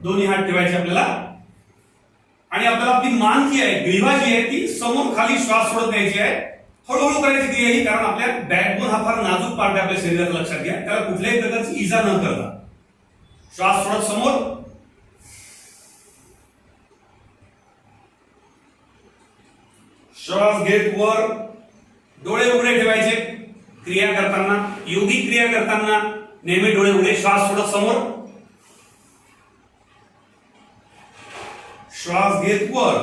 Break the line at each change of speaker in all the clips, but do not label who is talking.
दोन्ही हात ठेवायचे आपल्याला आणि आपल्याला आपली मान जी आहे, ग्रीवा जी आहे ती समोर खाली श्वास सोडत द्यायची आहे. हळूहळू करायची क्रिया ही, कारण आपल्या बॅकबोन हा फार नाजूक पार्ट आहे आपल्या शरीराचा, लक्षात घ्या. त्याला कुठल्याही प्रकारची इजा न करता श्वास सोडत समोर, श्वास घेत वर, डोळे उघडे ठेवायचे. क्रिया करताना, योगिक क्रिया करताना नेहमी डोळे उघडे, श्वास सोडत समोर, श्वास घेत वर.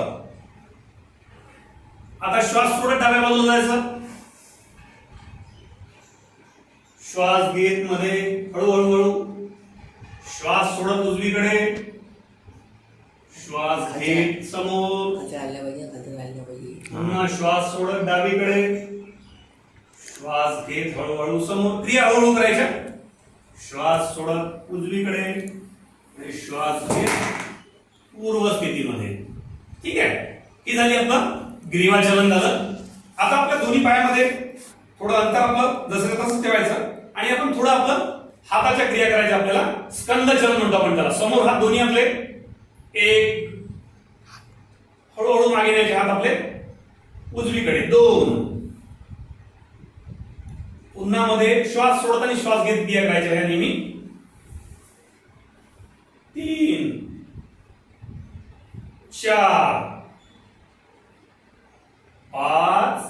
आता श्वास सोडत डाव्या बाजूला जायचा. श्वास घेत मध्ये हळूहळू, श्वास सोडत उजवीकडे, श्वास घेत समोर, पुन्हा श्वास सोडत डावीकडे, श्वास घेत हळूहळू समोर. क्रिया हळूहळू करायच्या. श्वास सोडत उजवीकडे आणि श्वास घेत पूर्व स्थितीमध्ये. ठीक आहे, ही झाली आपलं ग्रीवा चलन झालं. आता आपल्या दोन्ही पायामध्ये थोडं अंतर आपलं जसं तसं ठेवायचं आणि आपण थोडं आपलं हाताच्या क्रिया करायच्या. आपल्याला स्कंद चलन म्हणतो आपण त्याला. समोर हात दोन्ही आपले, एक, हळूहळू मागे न्यायचे हात आपले उजवीकडे, दोन, पुन्हा मध्ये श्वास सोडत आणि श्वास घेत क्रिया करायच्या ह्या नेहमी, तीन, चार, पाच,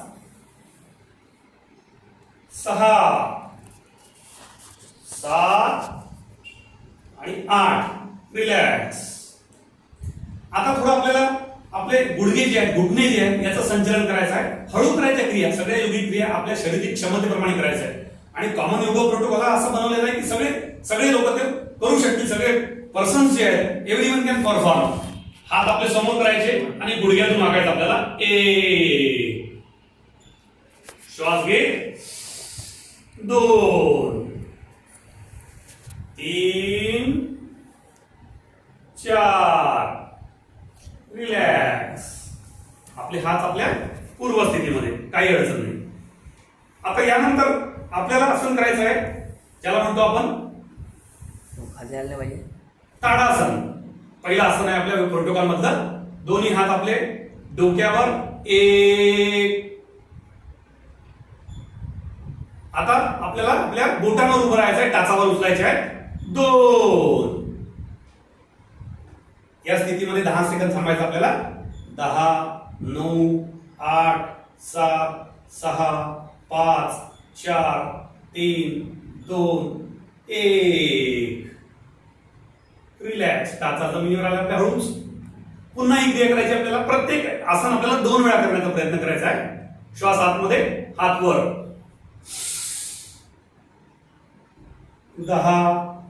सहा, सात आणि आठ. रिलॅक्स. आता थोडं आपल्याला आपले गुडघे जे आहेत, घुटणे जे आहेत याचं संचलन करायचं आहे. हळू करायच्या क्रिया, सगळ्या योगिक क्रिया आपल्या शारीरिक क्षमतेप्रमाणे करायचं आहे. आणि कॉमन योग प्रोटोकॉल असं बनवलेला आहे की सगळे लोक ते करू शकतील. सगळे पर्सन्स जे आहेत, एव्हरीवन कॅन परफॉर्म. हात आपले समोर करायचे आणि गुडघ्यातून मागायचं आपल्याला. एक, श्वास घे, दोन, तीन, चार, रिलॅक्स. आपले हात आपल्या पूर्व स्थितीमध्ये, काही अडचण नाही. आता यानंतर आपल्याला आसन करायचं आहे, ज्याला म्हणतो आपण ताडासन. पहिलं आसन आहे आपल्या प्रोटोकॉल मधलं. दोन्ही हात आपले डोक्यावर, एक. आता आपल्याला आपल्या बोटांवर उभं राहायचं आहे, टाचावर उचलायचे आहे, दोन. या स्थितीमध्ये 10 सेकंद थांबायचं आपल्याला. 10, 9, 8, 7, 6, 5, 4, 3, 2, 1. रिलॅक्स. टाचा जमिनीवर आला आपल्या हळूच. पुन्हा ही क्रिया करायची आपल्याला. प्रत्येक आसन आपल्याला 2 वेळा करण्याचा प्रयत्न करायचा आहे. श्वास आतमध्ये, हात वर. 10,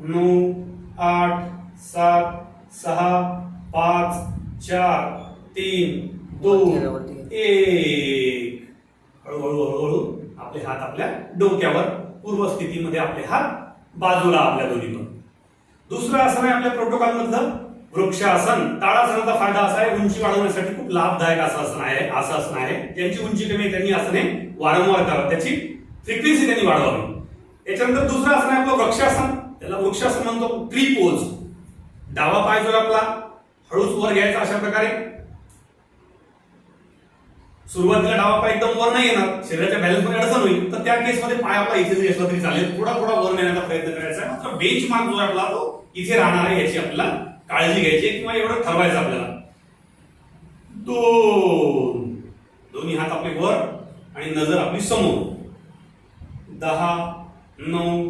9, 8, 7, 6, 5, 4, 3, 2, 1. हळूहळू हळूहळू आपले हात आपल्या डोक्यावर, पूर्व स्थितीमध्ये आपले हात बाजूला आपल्या दोन्ही पण. दुसरं आसन आहे आपल्या प्रोटोकॉल मधलं वृक्षासन. ताडासनाचा फायदा असा आहे, उंची वाढवण्यासाठी खूप लाभदायक असं आसन आहे. ज्यांची उंची कमी आहे त्यांनी आसने वारंवार करावं, त्याची फ्रिक्वेन्सी त्यांनी वाढवावी. याच्यानंतर दुसरं आसन आहे आपलं वृक्षासन. त्याला वृक्षासन म्हणतो, ट्री पोज. डावा पाय जो आपला हळूच वर घ्यायचा अशा प्रकारे. सुरुवातीला डावा पाय एकदम वर नाही येणार, शरीराच्या बॅलन्स मध्ये अडचण होईल, तर त्या केसमध्ये पाय आपला इथे जरी असला तरी चालेल, थोडा थोडा वर नेण्याचा प्रयत्न करायचा आहे. मात्र बेंच मार्क जो आपला तो इथे राहणार आहे, याची आपल्याला काळजी घ्यायची किंवा एवढं ठरवायचं आपल्याला. दोन, दोन्ही हात आपले वर आणि नजर आपली समोर. 10, 9,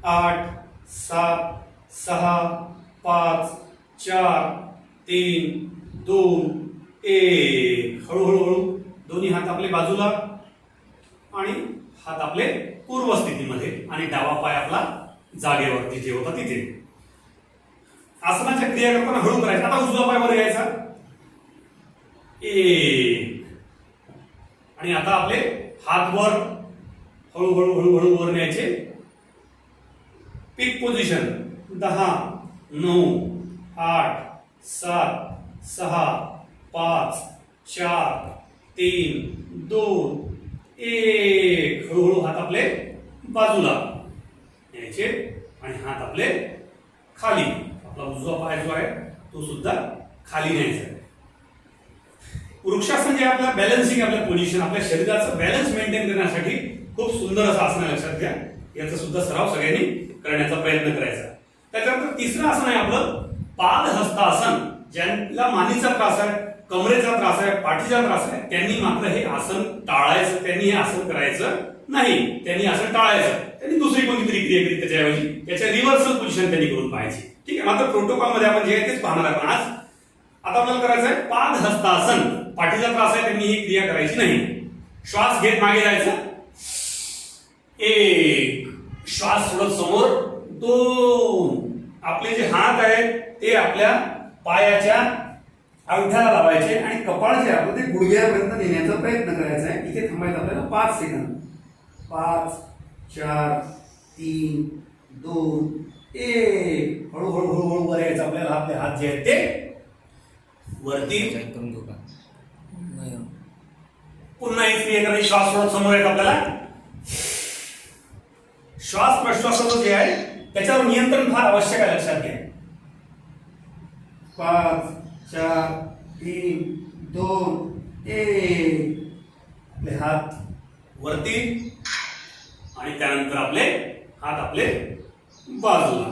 8, 7, 6, 5, 4, 3, 2, 1. हळूहळू दोन्ही हात आपले बाजूला आणि हात आपले पूर्व स्थितीमध्ये आणि डावा पाय आपला जागेवर जिथे होता तिथे. आसनाच्या क्रिया करताना हळू करायचं. आता उजवा पाय वर घ्यायचा, एक. आणि आता आपले हात वर हळूहळू हळूहळू वर न्यायचे. पीक पोझिशन. 10, 9, 8, 7, 6, 5, 4, 3, 2, 1. हळूहळू हात आपले बाजूला न्यायचे आणि हात आपले खाली आपला उजवा पाय जो आहे तो सुद्धा खाली न्यायचा आहे. वृक्षासन जे आपला बॅलन्सिंग, आपल्या पोझिशन, आपल्या शरीराचं बॅलन्स मेंटेन करण्यासाठी खूप सुंदर असं आसन आहे, लक्षात घ्या. याचा सुद्धा सराव सगळ्यांनी करण्याचा प्रयत्न करायचा. त्याच्यानंतर तिसरं आसन आहे आपलं पादहस्तासन. ज्यांना मानेचा त्रास आहे, कमरेचा त्रास आहे, पाठीचा त्रास आहे, त्यांनी मात्र हे आसन टाळायचं. त्यांनी हे आसन करायचं नाही, त्यांनी आसन टाळायचं. त्यांनी दुसरी कोणतीतरी क्रिया केली त्याच्याऐवजी त्याच्या रिव्हर्सल पोझिशन त्यांनी करून पाहायची. ठीक आहे. मात्र प्रोटोकॉल मध्ये आपण जे आहे तेच पाहणार आहे. पण आज आता आपल्याला करायचं आहे पादहस्तासन. पाठीचा त्रास आहे त्यांनी ही क्रिया करायची नाही. श्वास घेत मागे जायचं, एक, श्वास सोडत समोर, दोन. आपले जे हात आहेत ते आपल्या पायाच्या अंगठ्याला लावायचे आणि कपाळ जे आपलं ते गुडघ्यापर्यंत नेण्याचा प्रयत्न करायचा आहे. इथे थांबायचं आपल्याला 5 सेकंद. 5, 4, 3, 2, 1. हळूहळू हळूहळू वर यायचं आपल्याला. आपले हात जे आहेत ते वरती. पुन्हा एक क्रिया करायची. श्वास सोडत समोर येत आपल्याला. श्वास प्रश्वासाचं जे आहे त्याच्यावर नियंत्रण फार आवश्यक आहे, लक्षात घ्या. 5, 4, 3, 2, 1. आपले हात वरती आणि त्यानंतर आपले हात आपले बाजूला.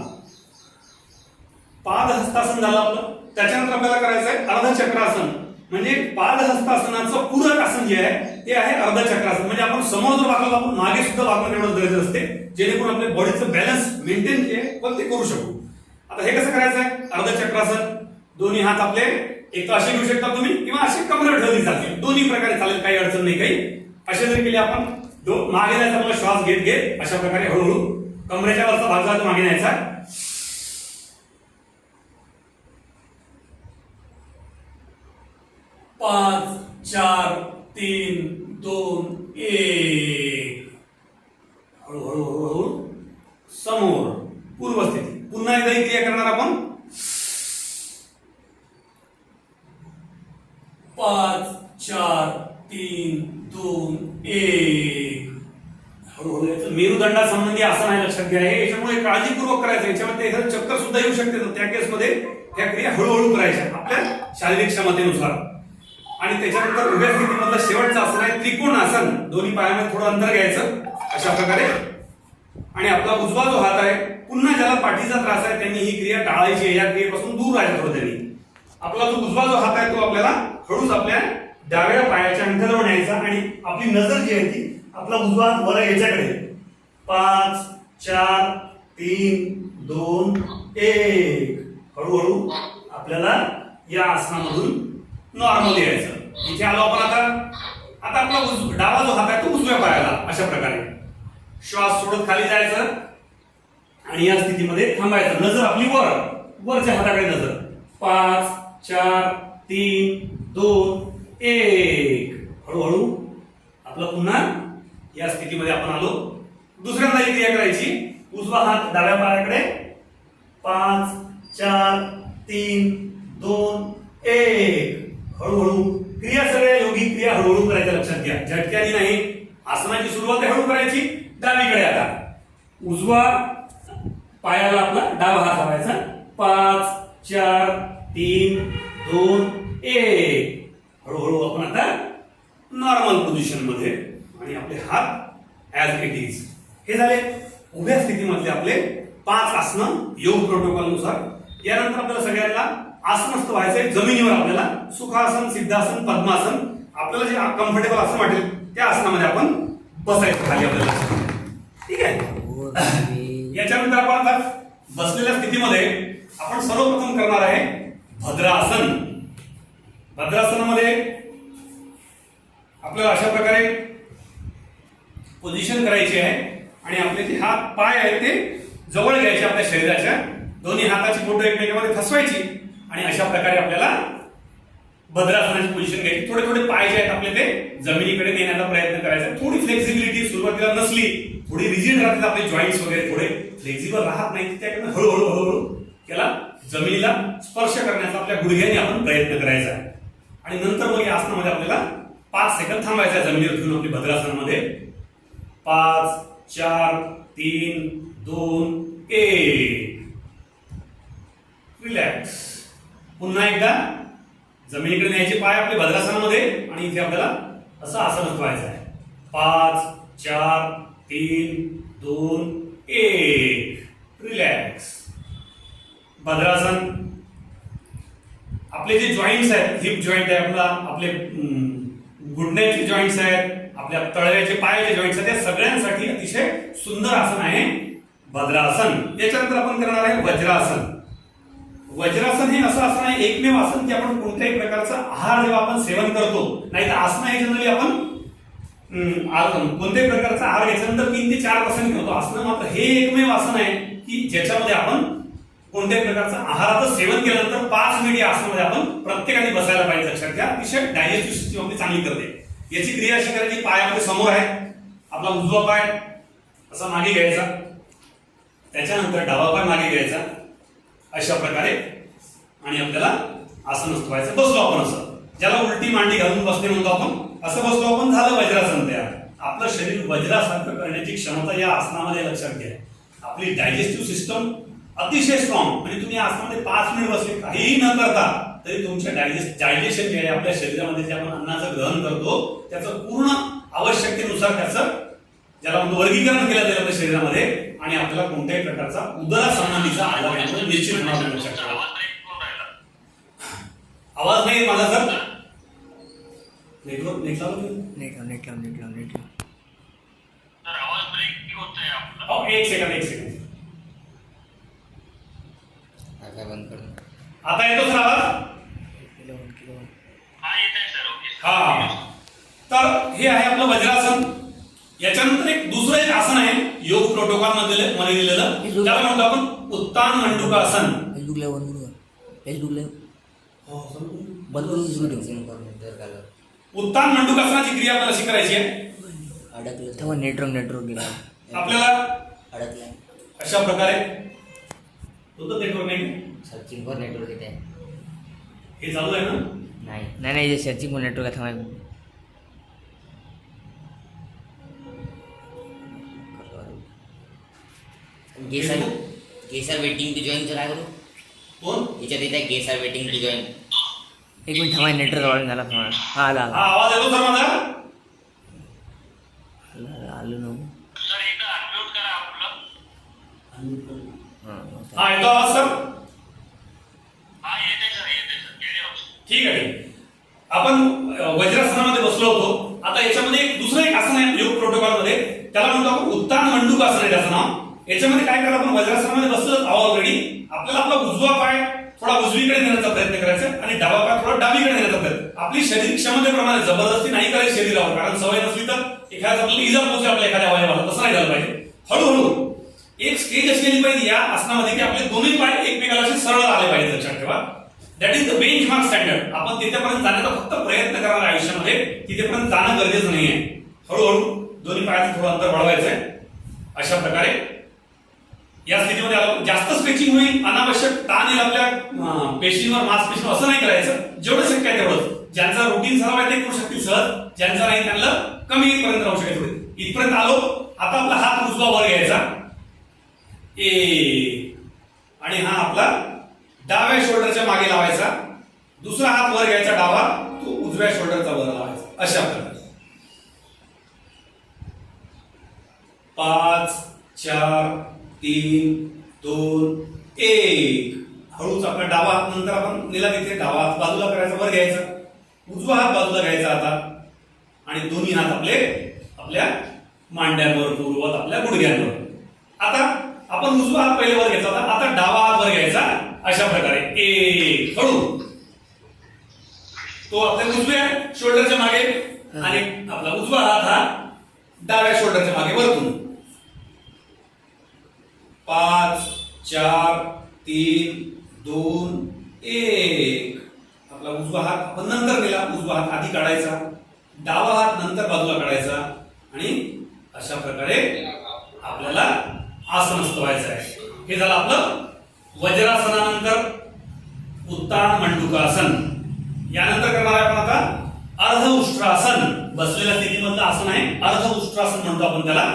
पादहस्तासन झालं आपलं. त्याच्यानंतर आपल्याला करायचं आहे अर्धचक्रासन. म्हणजे पादहस्तासनाचं पूरक आसन जे आहे ते आहे अर्धचक्रासन. म्हणजे आपण समोर जर वाकलो आपण मागे सुद्धा वाकणं एवढं गरजेचं असते, जेणेकरून आपल्या बॉडीचं बॅलन्स मेंटेन जे आहे पण ते करू शकू. आता हे कसं करायचं आहे अर्धचक्रासन. दोन्ही हात आपले एक तर असे घेऊ शकता तुम्ही किंवा असे कमरेवर ठेवली जातील. दोन्ही प्रकारे चालेल, काही अडचण नाही. काही असे जरी केले आपण मागे जायचं आपला श्वास घेत घेत अशा प्रकारे हळूहळू कमरेच्या वरचा भाग जातो मागे न्यायचा. 5, 4, 3, 2, 1. हळूहळू हळूहळू समोर पूर्व स्थिती. पुन्हा एकदा ही क्रिया करणार आपण. 5, 4, 3, 2, 1. हळूहळू याचं मेरुदंडासंबंधी आसन आहे, लक्षात घ्या. हे याच्यामुळे काळजीपूर्वक करायचं. याच्यामध्ये एखादं चक्कर सुद्धा येऊ शकते. त्या केसमध्ये त्या क्रिया हळूहळू करायच्या आपल्या शारीरिक क्षमतेनुसार. आणि त्याच्यानंतर उभ्या स्थितीमधलं शेवटचं आसन आहे त्रिकोण आसन. दोन्ही पायामध्ये थोडं अंतर घ्यायचं अशा प्रकारे. आणि आपला उजवा जो हात आहे, पुन्हा ज्याला पाठीचा त्रास आहे त्यांनी ही क्रिया टाळायची आहे. या क्रियेपासून दूर राहायचं थोडं त्यांनी. आपला जो उजवा जो हात आहे तो आपल्याला हळूच आपल्या डाव्या पायाच्या अंगठ्याजवळ न्यायचा आणि आपली नजर जी आहे ती आपला उजवा हात वर याच्याकडे. 5, 4, 3, 2, 1. हळूहळू आपल्याला या आसनामधून नॉर्मल यायचं. इथे आलो आपण. आता आपला डावा जो हात आहे तो उजव्या पायाला अशा प्रकारे श्वास सोडत खाली जायचं आणि या स्थितीमध्ये थांबायचं. नजर आपली वरच्या हाताकडे नजर. 5, 4, 3, 2, 1. हळूहळू आपलं पुन्हा या स्थितीमध्ये आपण आलो. दुसऱ्यांदा ही क्रिया करायची. उजवा हात डाव्या पायाकडे. 5, 4, 3, 2, 1. हळूहळू क्रिया सगळ्या योगी क्रिया हळूहळू करायच्या, लक्षात घ्या. झटक्याने नाही. आसनाची सुरुवात हळू करायची. डावीकडे आता उजवा पायाला आपला डावा हात लावायचा. 5, 4, 3, 2, 1. हळूहळू आपण आता नॉर्मल पोझिशन मध्ये आणि आपले हात ऍज इट इज. हे झाले उभ्या स्थितीमधले आपले 5 आसनं योग प्रोटोकॉल नुसार. यानंतर आपल्याला सगळ्यांना आसनस्थ व्हायचंय जमिनीवर. आपल्याला सुखासन, सिद्धासन, पद्मासन, आपल्याला जे कम्फर्टेबल आसन वाटेल त्या आसनामध्ये आपण बसायचं खाली आपल्याला. ठीक आहे. याच्यानंतर आपण आता बसलेल्या स्थितीमध्ये आपण सर्वप्रथम करणार आहे भद्रासन. भद्रासनामध्ये आपल्याला अशा प्रकारे पोझिशन करायची आहे आणि आपले जे हात पाय आहेत ते जवळ घ्यायचे आपल्या शरीराच्या. दोन्ही हाताची बोटं एकमेकांमध्ये फसवायची आणि अशा प्रकारे आपल्याला भद्रासनाची पोझिशन घ्यायची. थोडे थोडे पाय जे आहेत आपले ते जमिनीकडे नेण्याचा प्रयत्न करायचा. थोडी फ्लेक्सिबिलिटी सुरुवातीला नसली, थोडी रिजिड राहतात आपले जॉईंट्स वगैरे, थोडे फ्लेक्सिबल राहत नाही, त्याकडे हळूहळू हळूहळू त्याला जमिनीला स्पर्श करण्याचा आपल्या गुडघ्याने आपण प्रयत्न करायचा आहे. आणि नंतर मग या आसनामध्ये आपल्याला 5 सेकंद थांबायचं आहे जमिनीवर घेऊन आपली भद्रासनामध्ये. 5, 4, 3, 2, 1. रिलॅक्स. पुन्हा एकदा जमिनीकडे न्यायचे पाय आपले भद्रासनामध्ये आणि इथे आपल्याला असं आसन ठेवायचं आहे. 5 4 3 2 1. रिलॅक्स. भद्रासन. आपले जे जॉईंट्स आहेत, हिप जॉईंट आहे आपला, आपले घुटण्याचे जॉईंट्स आहेत, आपल्या तळव्याचे पायाचे जॉईंट्स आहेत, त्या सगळ्यांसाठी अतिशय सुंदर आसन आहे भद्रासन. याच्यानंतर आपण करणार आहे वज्रासन. वज्रासन हे असं आसन आहे, एकमेव आसन की आपण कोणत्याही प्रकारचा आहार जेव्हा आपण सेवन करतो, नाही तर आसन हे जनरली आपण कोणत्याही प्रकारचा आहार घेतल्यानंतर 3 ते 4 तासांनी करतो. आसन मात्र हे एकमेव आसन आहे की ज्याच्यामध्ये आपण कोणत्याही प्रकारचा आहाराचं सेवन केल्यानंतर 5 मिनिट या आसनामध्ये आपण प्रत्येकाने बसायला पाहिजे. लक्षात घ्या, अतिशय डायजेस्टिव्ह सिस्टीम आपली चांगली करते. याची क्रिया अशी करायची, पाय आपले समोर आहे, आपला उजवा पाय असा मागे घ्यायचा, त्याच्यानंतर डावा पाय मागे घ्यायचा अशा प्रकारे आणि आपल्याला आसन ठेवायचं. बसलो आपण असं, ज्याला उलटी मांडी घालून बसणे म्हणतो आपण, असं बसलो आपण, झालं वज्रासन तयार. आपलं शरीर वज्रासारखं करण्याची क्षमता या आसनामध्ये लक्षात घ्या. आपली डायजेस्टिव्ह सिस्टम अतिशय स्ट्रॉंग आणि तुम्ही आसनामध्ये 5 मिनिट बसले काहीही न करता तरी तुमच्या डायजेशन जे आहे आपल्या शरीरामध्ये जे आपण अन्नाचं ग्रहण करतो त्याचं पूर्ण आवश्यकतेनुसार त्याचं ज्याला म्हणतो वर्गीकरण केलं जाईल आपल्या शरीरामध्ये आणि आपल्याला कोणत्याही प्रकारचा उदरासंबंधीचा आजार निश्चित होणार नाही. लक्षात ठेवा. आवाज नाही माझा सर. नेटवर्क नेट एक सेकंड
बंद कर.
आता येतो सर आवाज. हा, तर हे आहे आपलं वज्रासन. याच्यानंतर दुसरं एक आसन आहे योग प्रोटोकॉल मध्ये दिलेलं, त्याला म्हणतो आपण उत्तान मंडूकासन. उत्तान मंडूकासनाची क्रिया आपल्याला अशी करायची आहे.
नेटवर्क गेला
आपल्याला
अडकलाय
अशा प्रकारे तुझं नेटवर्क नाही,
सर्चिंग फॉर नेटवर्क येते.
हे चालू आहे ना?
नाही सर्चिंग फॉर नेटवर्क थांबाय. गेसर वेटिंग टू जॉईन काय करू?
कोण
याच्यात येत आहे गेसर वेटिंग टू जॉईन. एक मिनिट थांबाय, नेटवर्क ऑन झाला. हा आला
आवाज येतो सर माझा?
आलो ना.
हा येतो आवाज सर? ठीक आहे. आपण वज्रासनामध्ये बसलो होतो. आता याच्यामध्ये दुसरं एक आसन आहे योग प्रोटोकॉल मध्ये, त्याला म्हणतो आपण उत्तान मंडूकासन आहे त्याचं नाव. याच्यामध्ये काय करा, आपण वज्रासनामध्ये बसलो आहोत ऑलरेडी. आपल्याला आपला उजवा पाय थोडा उजवीकडे नेण्याचा प्रयत्न करायचा आणि डावा पाय थोडा डावीकडे नेण्याचा प्रयत्न. आपली शरीर क्षमतेप्रमाणे जबरदस्ती नाही करायची शरीरावर, कारण सवय नसली तर एखाद्या आपल्याला इजा पोहोचेल आपल्या एखाद्या अवयवाला. तसं नाही झालं पाहिजे. हळूहळू एक स्टेज अशी आली पाहिजे या आसनामध्ये की आपले दोन्ही पाय एकमेकाला असे सरळ आले पाहिजे. लक्षात ठेवा, that is the benchmark standard. आपण तिथेपर्यंत जाण्याचा फक्त प्रयत्न करणार आयुष्यामध्ये, तिथेपर्यंत जाणं गरजेचं नाहीये. हळूहळू दोन्ही पायाचं थोडं अंतर वाढवायचं आहे. अशा प्रकारे या स्थितीमध्ये आलो. जास्त स्ट्रेचिंग होईल, अनावश्यक ताण येईल आपल्या पेशींवर, मांसपेशींवर, असं नाही करायचं. जेवढं शक्य आहे तेवढं. ज्यांचा रुटीन सराव आहे ते करू शकतील सहज, ज्यांचा नाही त्यांना कमी इथपर्यंत राहू शकेल. इथपर्यंत आलो. आता आपला हात उजवा वर घ्यायचा आणि हा आपला डाव्या शोल्डरच्या मागे लावायचा. दुसरा हात वर घ्यायचा डावा, तो उजव्या शोल्डरचा वर लावायचा. अशा प्रकारे 5 4 3 2 1. हळूच आपला डावा हात नंतर आपण नेला तिथे डावा हात बाजूला करायचा, वर घ्यायचा. उजवा हात बाजूला घ्यायचा आता आणि दोन्ही हात आपले आपल्या मांड्यांवर, पूर्वत आपल्या गुडघ्यांवर. आता आपण उजवा हात पहिले वर घ्यायचा होता, आता डावा हात वर घ्यायचा. अशा प्रकारे 1. हळू तो आपल्या उजव्या शोल्डरच्या मागे आणि आपला उजवा हात हा डाव्या शोल्डरच्या मागे वरतून. 5 4 3 2 1. आपला उजवा हात आपण नंतर नेला, उजवा हात आधी काढायचा, डावा हात नंतर बाजूला काढायचा आणि अशा प्रकारे आपल्याला आसन ठेवायचं आहे. हे झालं आपलं वज्रासनानंतर उत्तान मंडूकासन. यानंतर करणार आहे आपण आता अर्ध उष्ट्रासन. बसलेल्या स्थितीमधलं आसन आहे अर्ध उष्ट्रासन म्हणतो आपण त्याला.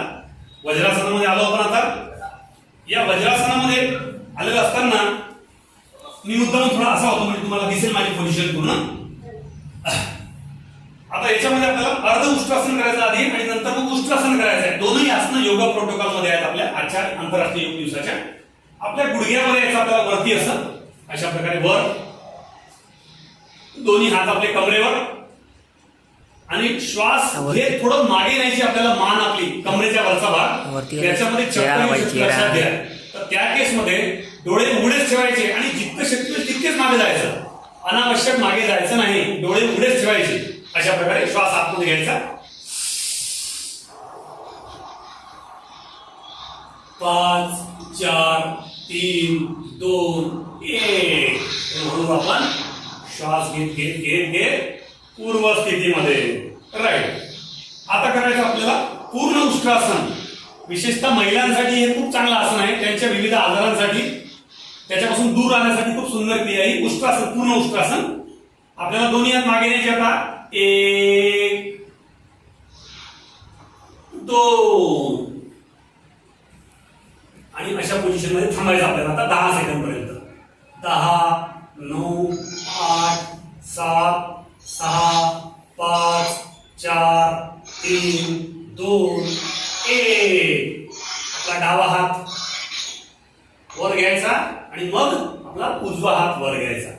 वज्रासनामध्ये आलो आपण आता. या वज्रासनामध्ये आलेलं असताना मी मुद्दाम थोडा असा होतो म्हणजे तुम्हाला दिसेल माझी पोझिशन पूर्ण. आता याच्यामध्ये आपल्याला अर्ध उष्ट्रासन करायचं आधी आणि नंतर मग उष्ट्रासन करायचं आहे. दोन्ही आसनं योगा प्रोटोकॉल मध्ये आहेत आपल्या आजच्या आंतरराष्ट्रीय योग दिवसाच्या. आपल्या गुडघ्यावर यायचं आपल्याला वरती असं अशा प्रकारे वर, दोन्ही हात आपले कमरेवर आणि श्वास हे थोडं मागे न्यायची आपल्याला मान आपली कमरेच्या वरचा भाग
वरती
त्याच्यामध्ये चक्कर लक्षात घ्या. तर त्या केसमध्ये डोळे उघडेच ठेवायचे आणि जितकं शक्य होईल तितकेच मागे जायचं, अनावश्यक मागे जायचं नाही, डोळे उघडेच ठेवायचे. अशा प्रकारे श्वास आतमध्ये घ्यायचा. 5 4 3 2 1 म्हणून आपण श्वास घेत घेत घेत घेत पूर्व स्थितीमध्ये. राईट. आता करायचं आपल्याला पूर्ण उष्ट्रासन. विशेषतः महिलांसाठी हे खूप चांगलं आसन आहे, त्यांच्या विविध आजारांसाठी त्याच्यापासून दूर राहण्यासाठी खूप सुंदर क्रिया आहे उष्ट्रासन, पूर्ण उष्ट्रासन. आपल्याला दोन्ही हात मागे न्यायचे. आता 1 2 आणि अशा पोझिशन मध्ये थांबायचं आपल्याला आता 10 सेकंद पर्यंत. 10 9 8 7 6 5 4 3 2 1. आपला डावा हात वर घ्यायचा आणि मग आपला उजवा हात वर घ्यायचा.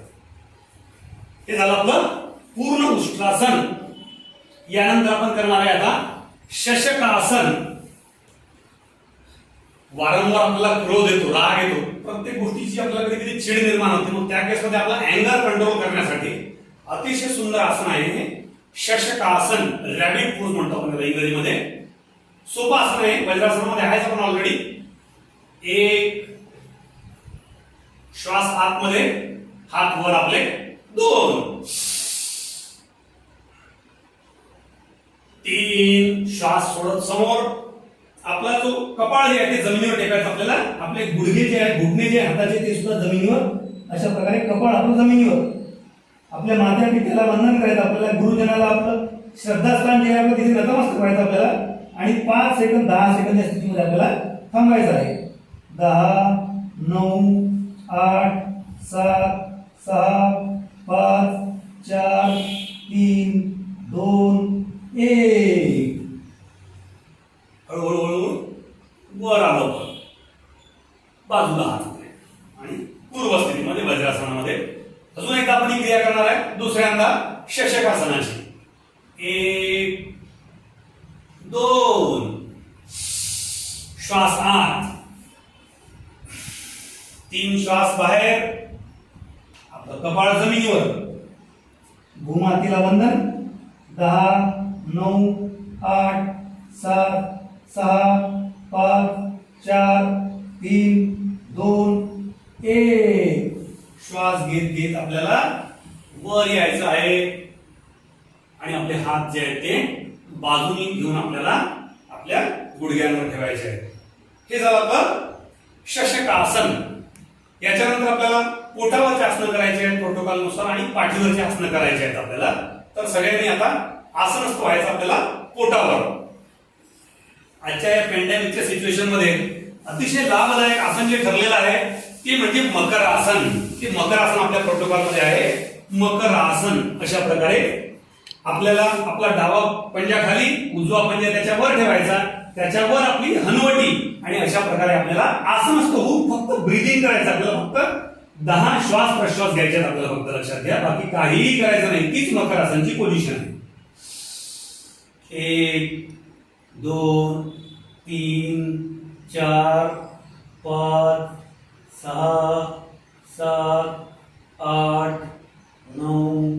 हे झालं आपलं पूर्ण उष्ट्रासन. यानंतर आपण करणार आहे आता शशकासन. वारंवार आपल्याला क्रोध येतो, राग येतो, प्रत्येक गोष्टीची आपल्याला कधी कधी चिड निर्माण होते. मग त्या केसमध्ये आपला अँगर कंट्रोल करण्यासाठी अतिशय सुंदर आसन आहे हे शशकासन. रॅबिट पोज म्हणतो आपण इंग्रजीमध्ये. सोपं आसन आहे, वज्रासनामध्ये आहेच आपण ऑलरेडी. 1 श्वास आतमध्ये, हात वर आपले. 2 3 श्वास सोडत समोर. आपला जो कपाळ जे आहे ते जमिनीवर टेकायचं आपल्याला. आपले गुडघे जे आहेत, घुटणे जे हाताचे ते सुद्धा जमिनीवर. अशा प्रकारे कपाळ आपलं जमिनीवर. आपल्या माथ्या पित्याला वंदन करायचं आपल्याला. गुरुजनाला आपलं श्रद्धास्थान जे आहे आपलं तिथे नतमस्तक व्हायचं आपल्याला. आणि 5 सेकंद 10 सेकंद या स्थितीमध्ये आपल्याला थांबायचं आहे. 10 9 8 7 6 5 4 3 2 1. हळूहळू हळूहळू वर आलो आपण, बाजूला हात होते आणि पूर्व स्थितीमध्ये वज्रासनामध्ये. अजून एकदा आपण ही क्रिया करणार आहे दुसऱ्यांदा शशकासनाची. 1 2 श्वास आत, 3 श्वास बाहेर. आपलं कपाळ जमिनीवर, भूमातीला वंदन. 10 9 8 7 6 5 4 3 2 1. श्वास घेत घेत आपल्याला वर यायचं आहे आणि आपले हात जे आहेत ते बाजूनी घेऊन आपल्याला आपल्या गुडघ्यांवर ठेवायचे आहेत. हे झालं आपलं शशकासन. याच्यानंतर आपल्याला पोटावरचे आसनं करायचे आहेत प्रोटोकॉल नुसार आणि पाठीवरचे आसनं करायचे आहेत आपल्याला. तर सगळ्यांनी आता आसनस्थ व्हायचं आपल्याला पोटावर. आजच्या या पॅन्डेमिकच्या सिच्युएशन मध्ये अतिशय लाभदायक आसन जे ठरलेलं आहे ते म्हणजे मकर आसन. ते मकर आसन आपल्या प्रोटोकॉल मध्ये आहे. मकर आसन अशा प्रकारे आपल्याला आपला डावा पंजा खाली, उजवा पंजा त्याच्यावर ठेवायचा, त्याच्यावर आपली हनवटी आणि अशा प्रकारे आपल्याला आसनस्थ होऊन फक्त ब्रीदिंग करायचं. आपल्याला फक्त 10 श्वास प्रश्वास घ्यायचे आपल्याला फक्त लक्षात घ्या. बाकी काहीही करायचं नाही. तीच मकर आसनची पोझिशन आहे. 1 2 3 4 5 6 7 8 9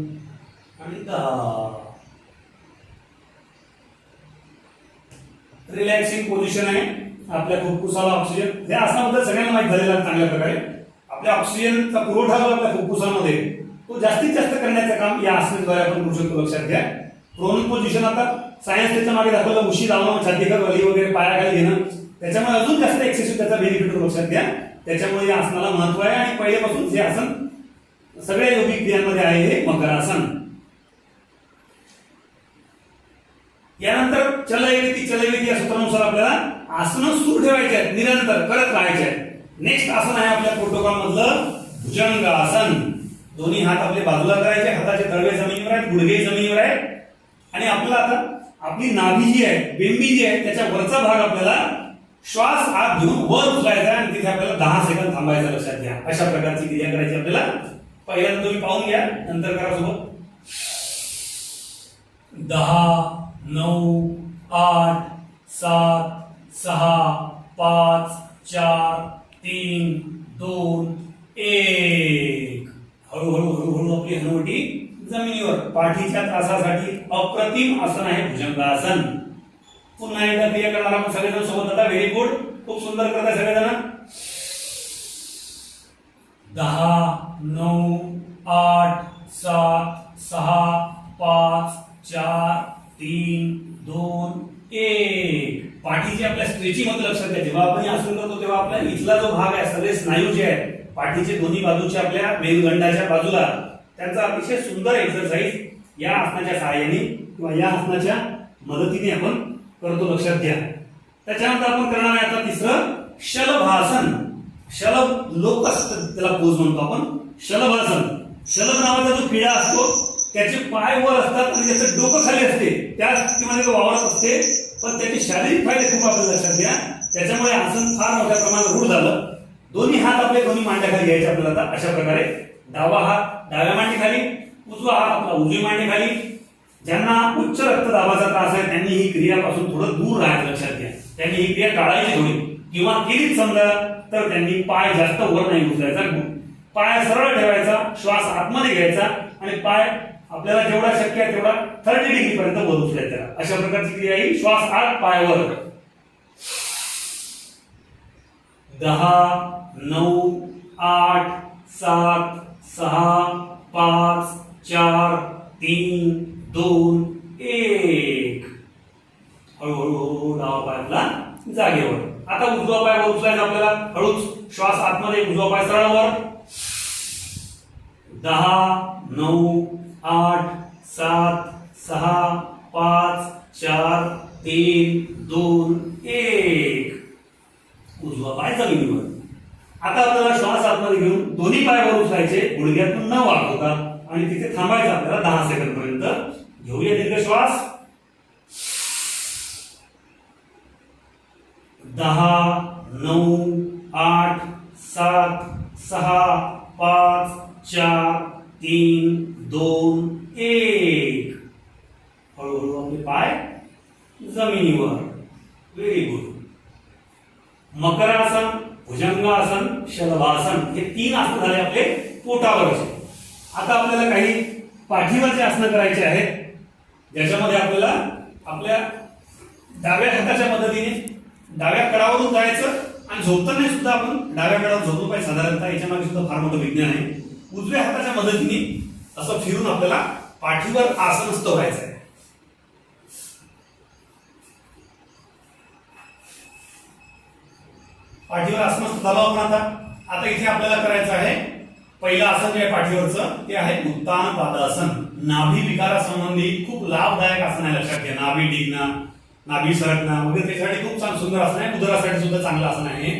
आणि 10. रिलॅक्सिंग पोझिशन आहे. आपल्या फुफ्फुसाला ऑक्सिजन, हे आसनाबद्दल सगळ्यांना माहित झालेलं आहे चांगल्या प्रकारे. आपल्या ऑक्सिजनचा पुरवठा जो आपल्या फुफ्फुसामध्ये तो जास्तीत जास्त करण्याचं काम या आसनाद्वारे आपण करू शकतो. लक्षात घ्या. प्रोन पोझिशन आता सायन्स त्याच्या मागे दाखवलं, उशी लावणं, छातीकर वली वगैरे पायाखाली घेणं, त्याच्यामुळे अजून जास्त एक्सेसिव्ह त्याचा बेनिफिट होतो. लक्षात घ्या. त्याच्यामुळे या आसनाला महत्व आहे आणि पहिल्यापासून हे आसन सगळ्या योगिक क्रियांमध्ये आहे हे मकर आसन. यानंतर चलयविती या सूत्रानुसार आपल्याला आसनं सुरू ठेवायचे आहेत, निरंतर करत राहायचे आहेत. नेक्स्ट आसन आहे आपल्या प्रोटोकॉल मधलं भुजंगासन. दोन्ही हात आपले बाजूला करायचे, हाताचे तळवे जमिनीवर आहेत, गुडघे जमिनीवर आहेत आणि आपल्याला आता आपली नाभी जी आहे, बेंबी जी आहे, त्याच्या वरचा भाग आपल्याला श्वास आत घेऊन वर उचलायचा आणि तिथे आपल्याला 10 सेकंद थांबायचं. लक्षात घ्या, अशा प्रकारची क्रिया करायची आपल्याला. पहिल्यांदा तुम्ही पाहून घ्या, नंतर करा सोबत. 10 9 8 7 6 5 4 3 2 1. हळूहळू हळूहळू आपली हनुवटी जमिनीवर. पाठीच्या त्रासासाठी अप्रतिम आसन आहे भुजंगासन. पुन्हा एकदा क्रिया करणार आपण सगळेजण सोबत. आता व्हेरी गुड, खूप सुंदर करताय सगळेजण. 10 9 8 7 6 5 4 3 2 1. पाठीची आपल्या स्ट्रेचिंग मध्ये लक्षात घ्या. जेव्हा आपण आसन करतो तेव्हा आपला इथला जो भाग आहे, सगळे स्नायू जे आहेत पाठीचे दोन्ही बाजूच्या आपल्या मेरुदंडाच्या बाजूला, त्यांचा अतिशय सुंदर एक्सरसाइज या आसनाच्या सहाय्याने किंवा या आसनाच्या मदतीने आपण करतो. लक्षात घ्या. त्याच्यानंतर आपण करणार आहे आता तिसरं शलभासन. शलभ लोकस त्याला पोज म्हणतो आपण. शलभासन. शलभ नावाचा जो किडा असतो त्याचे पाय वर असतात आणि त्याचं डोकं खाली असते. त्या स्थितीमध्ये तो वावरत असते, पण त्याचे शारीरिक फायदे खूप आपल्याला लक्षात घ्या. त्याच्यामुळे आसन फार मोठ्या प्रमाणात रूढ झालं. दोन्ही हात आपले दोन्ही मांड्याखाली घ्यायचे आपल्याला. आता अशा प्रकारे डावा हात डाव्या मांडीखाली, उजवा हात आपला उजवी मांडीखाली. ज्यांना उच्च रक्तदाबाचा त्रास आहे त्यांनी ही क्रियापासून थोडं दूर राहायचं. लक्षात घ्या, त्यांनी ही क्रिया टाळायची थोडी, किंवा केलीच समजा तर त्यांनी पाय जास्त वर नाही उचलायचा. पाय सरळ ठेवायचा, श्वास आतमध्ये घ्यायचा आणि पाय आपल्याला जेवढा शक्य आहे तेवढा 30 डिग्री पर्यंत वर उचलायचा. अशा प्रकारची क्रिया ही श्वास आत पाय वर. 10 9 8 7 6 5 4 3 2 1. हळूहळू डावा पाय आपला जागेवर. आता उजवा पाय वर उचलायचा आपल्याला. हळूच श्वास आतमध्ये, उजवा पाय सरळ वर. 10 9 8 7 6 5 4 3 2 1. उजवा पाय जमिनीवर. आता आपल्याला श्वास आतमध्ये घेऊन दोन्ही पाय वर उचलायचे, गुडघ्यातून न वाकवता, आणि तिथे थांबायचं आपल्याला 10 सेकंद पर्यंत. घेऊया दीर्घ श्वास. 10 9 8 7 6 5 4 3 2 1. हळूहळू आपले पाय जमिनीवर. Very good. मकरासन, भुजंगासन, शलभासन हे 3 आसन झाले आपले पोटावरचे. आता आपल्याला काही पाठीवरचे आसन करायचे आहेत, ज्याच्यामध्ये आपल्याला आपल्या डाव्या हाताच्या मदतीने डाव्या कडावरून जायचं आणि झोपताना सुद्धा आपण डाव्या कडावर झोपलो पाहिजे. साधारणतः याच्यामागे सुद्धा फार मोठं विज्ञान आहे. उजव्या हाताच्या मदतीने असं फिरून आपल्याला पाठीवर आसनस्थ व्हायचं आहे. पाठीवर आसनस्थ झालो आपण. आता इथे आपल्याला करायचं आहे पहिलं आसन जे आहे पाठीवरचं, ते आहे उत्तान पादासन. नाभी विकारासंबंधी खूप लाभदायक आसन आहे. लक्षात घ्या. नाभी टिकणं, नाभी सरकणं वगैरे त्यासाठी खूप सुंदर आसन आहे. उदरासाठी सुद्धा चांगलं आसन आहे.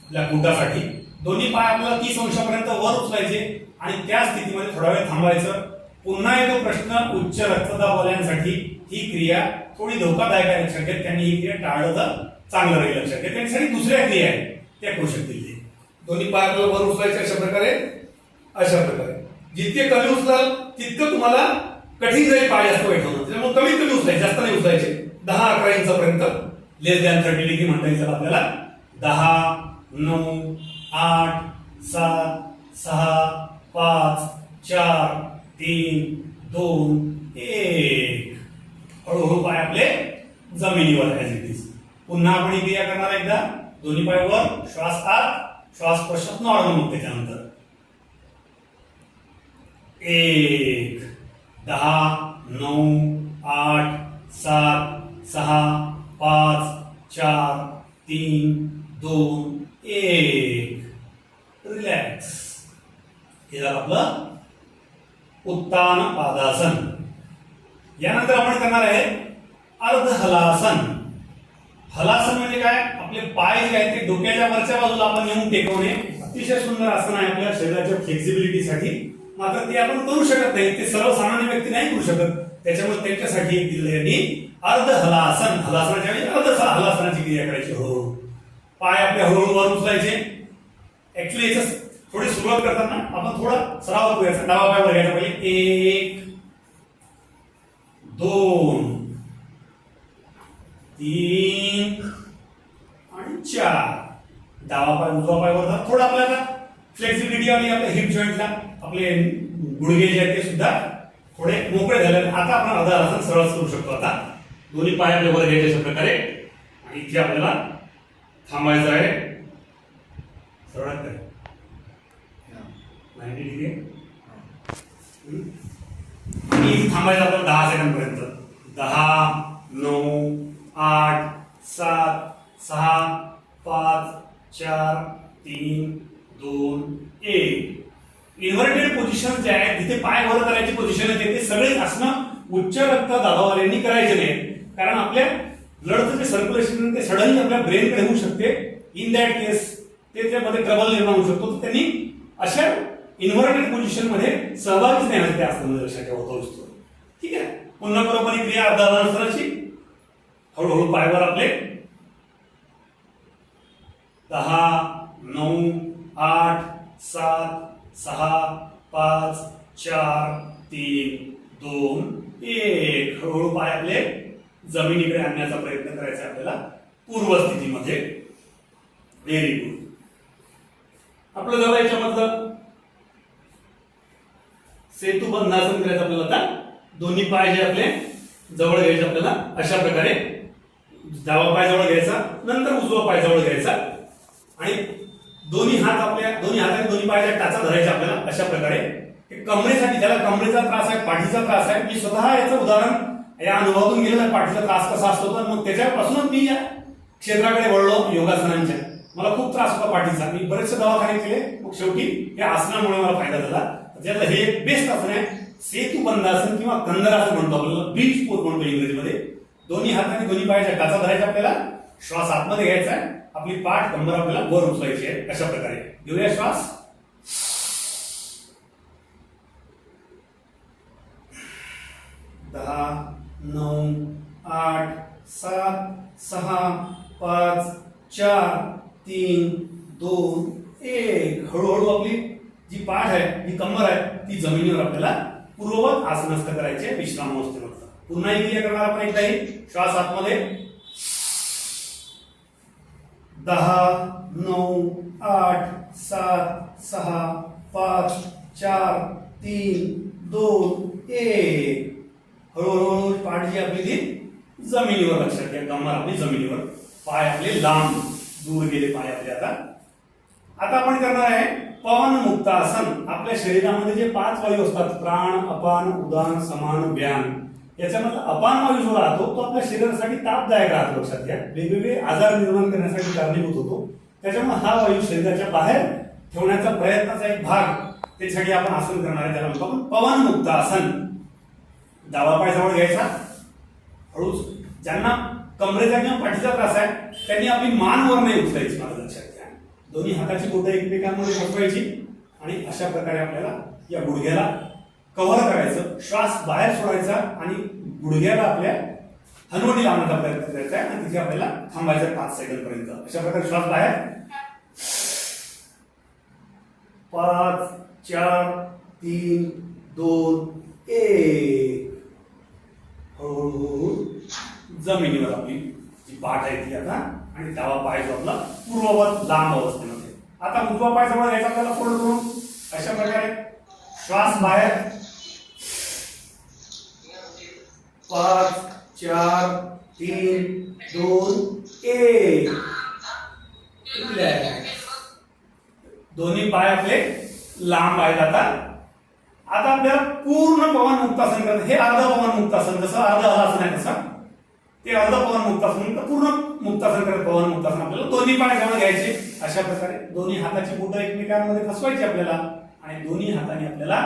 आपल्या पोटासाठी दोन्ही पाय आपल्याला 30 अंशापर्यंत वर उचलायचे आणि त्या स्थितीमध्ये थोडा वेळ थांबायचं. पुन्हा येतो प्रश्न, उच्च रक्तदाबवाल्यांसाठी ही क्रिया थोडी धोकादायक आहे. लक्षात घ्या. त्यांनी ही क्रिया टाळलं तर चांगलं राहील. लक्षात घ्या. त्यांच्यासाठी दुसऱ्या क्रिया आहेत त्या करू शकतील. ते दोन्ही पाय आपल्याला वर उचलायचे अशा प्रकारे. जितके कमी उचलाल तितकं तुम्हाला कठीण जाईल पाय जास्त वेट होणं. त्यामुळे कमीत कमी उचलायचे, जास्त नाही उचलायचे. 10-11 इंचापर्यंत, लेस दॅन 30 डिग्री म्हणता येईल आपल्याला. 10 9 8 7 6 5 4 3 2 1. हळूहळू पाय आपले जमिनीवर ऍज इट इज. पुन्हा आपण ही क्रिया करणार एकदा. दोन्ही पाय वर, श्वास आत, श्वास प्रश्वास नॉर्मल. मग त्याच्यानंतर 1 10 9 8 7 6 5 4 3 2 1. रिलॅक्स. हे झालं आपलं उत्तान पादासन. यानंतर आपण करणार आहे अर्ध हलासन. हलासन म्हणजे काय? आपले पाय जे आहेत ते डोक्याच्या वरच्या बाजूला आपण नेऊन टेकवणे. अतिशय सुंदर आसन आहे आपल्या शरीराच्या फ्लेक्झिबिलिटीसाठी. मात्र ते आपण करू शकत नाही, ते सर्वसामान्य व्यक्ती नाही करू शकत. त्याच्यामुळे त्यांच्यासाठी एक दिलं यांनी अर्ध हलासन. हलासनाच्या वेळी अर्ध हलासनाची क्रिया करायची. हो, पाय आपले हळूहळू वर उचलायचे. ऍक्च्युली याचं थोडी सुरुवात करताना आपण थोडा सराव करूया. डावा पाय वर घ्यायचा पहिले. 1 2 3 आणि 4. डावा पाय उजवा पाय वर. थोडा आपल्याला फ्लेक्सिबिलिटी आली आपल्या हिप जॉईंटला. आपले गुडघे जे आहेत ते सुद्धा थोडे मोकळे झाले. आता आपण अर्धा आसन सरळ करू शकतो. आता दोन्ही पाय आपले वर घ्यायचे अशा प्रकारे आणि इथे आपल्याला थांबायचं आहे. सरळ करा 90 डिग्री आणि थांबायचं आपल्याला 10 सेकंद पर्यंत. 10 9 8 7 6 5 4 3 2 1. इन्व्हर्टेड पोझिशन जे आहे तिथे पाय वर करायची पोझिशन आहे ते सगळे आसनं उच्च रक्तदाबावाल्यांनी करायचे नाही. कारण आपल्या ब्लडचं जे सर्क्युलेशन ते सडनली आपल्या ब्रेनकडे होऊ शकते. इन दॅट केस ते त्यामध्ये ट्रबल निर्माण होऊ शकतो. त्यांनी अशा इन्व्हर्टेड पोझिशन मध्ये सहभागीच नाही व्हायचे. त्या आसनामध्ये लक्षात ठेवा असतो. ठीक आहे. पुन्हा बरोबर ही क्रिया अर्धा आसनाची. हळूहळू पायवर आपले 10 9 8 7 6 5 4 3 2 1. हळूहळू पाय आपले जमिनीकडे आणण्याचा प्रयत्न करायचा आपल्याला पूर्व स्थितीमध्ये. Very good. आपलं झालं याच्यामधलं सेतुबंधासन करायचं आपल्याला. आता दोन्ही पाय जे आपले जवळ घ्यायचे आपल्याला अशा प्रकारे. डावा पाय जवळ घ्यायचा, नंतर उजवा पाय जवळ घ्यायचा आणि दोन्ही हात आपल्या दोन्ही हाताने दोन्ही पायाच्या टाचा धरायच्या आपल्याला अशा प्रकारे. कमरेसाठी, ज्याला कमरेचा त्रास आहे, पाठीचा त्रास आहे, मी स्वतः याचं उदाहरण या अनुभवातून गेलेला. पाठीचा त्रास कसा असतो तर मग त्याच्यापासूनच मी या क्षेत्राकडे वळलो योगासनांच्या. मला खूप त्रास होता पाठीचा. मी बरेचसे दवाखाने केले. मग शेवटी या आसनामुळे मला फायदा झाला. त्यातलं हे एक बेस्ट आसन आहे सेतुबंधासन किंवा कंदरासन म्हणतो आपल्याला. ब्रिज पोज म्हणतो इंग्रजीमध्ये. दोन्ही हाताने दोन्ही पायाच्या टाचा धरायच्या आपल्याला. श्वास आतमध्ये घ्यायचा आहे. आपली पाठ कंबर आपल्याला वर उचलायची आहे अशा प्रकारे. घेऊया श्वास. 10 9 8 7 6 5 4 3 2 1. हळूहळू आपली जी पाठ आहे, जी कंबर आहे, ती जमिनीवर आपल्याला पूर्ववत आसनस्थ करायचे. विश्राम अवस्थेमध्ये पुन्हा ही क्रिया करणार आपण एकदाही. श्वास आतमध्ये. 10 9 8 7 6 5 4 3 2 1. हळूहळू पाठ जी आपली ती जमिनीवर. लक्षात घ्या, कंबर आपली जमिनीवर, पाय आपले लांब दूर गेले पाय आपले. आता आपण करणार आहे पवन मुक्तासन. आपल्या शरीरामध्ये जे 5 वायू असतात, प्राण, अपान, उदान, समान, व्यान, याच्यामध्ये अपान वायू जो राहतो तो आपल्या शरीरासाठी तापदायक राहतो. लक्षात घ्या, वेगवेगळे आजार निर्माण करण्यासाठी कारणीभूत होतो. त्याच्यामुळे हा वायू शरीराच्या बाहेर ठेवण्याचा प्रयत्नाचा एक भाग, त्यासाठी आपण आसन करणार आहे. त्याला म्हणतो आपण पवन मुक्तासन. डावा पाय जवळ घ्यायचा. हळूच. ज्यांना कमरेचा किंवा पाठीचा त्रास आहे त्यांनी आपली मान वर नाही उचलायची. मला लक्षात घ्या, दोन्ही हाताची बोटं एकमेकांमध्ये बसवायची आणि अशा प्रकारे आपल्याला या गुडघ्याला कव्हर करायचं. श्वास बाहेर सोडायचा आणि गुडघ्याला आपल्या हनवटी लावण्याचा प्रयत्न करायचा आहे आणि तिथे आपल्याला थांबायचं 5 सेकंद पर्यंत. अशा प्रकारे श्वास बाहेर. 5 4 3 2 1. हळूहळू जमिनीवर आपली जी पाठ आहे ती आता आणि डावा पाय जो आपला पूर्ववत लांब अवस्थेमध्ये. आता उजवा पाय जवळ घ्यायचा आपल्याला फोल्ड करून अशा प्रकारे. श्वास बाहेर. 5 4 3 2 1. दोन्ही पाय आपले लांब आहेत. आता आपल्याला पूर्ण पवन मुक्तासन करायचं. हे अर्ध पवन मुक्तासन, जसं अर्ध हलासन आहे तसं ते अर्ध पवन मुक्तासन. पूर्ण मुक्तासन करायचं. पवन मुक्तासन आपल्याला दोन्ही पाय जवळ घ्यायचे अशा प्रकारे. दोन्ही हाताची बोटं एकमेकांमध्ये फसवायची आपल्याला आणि दोन्ही हाताने आपल्याला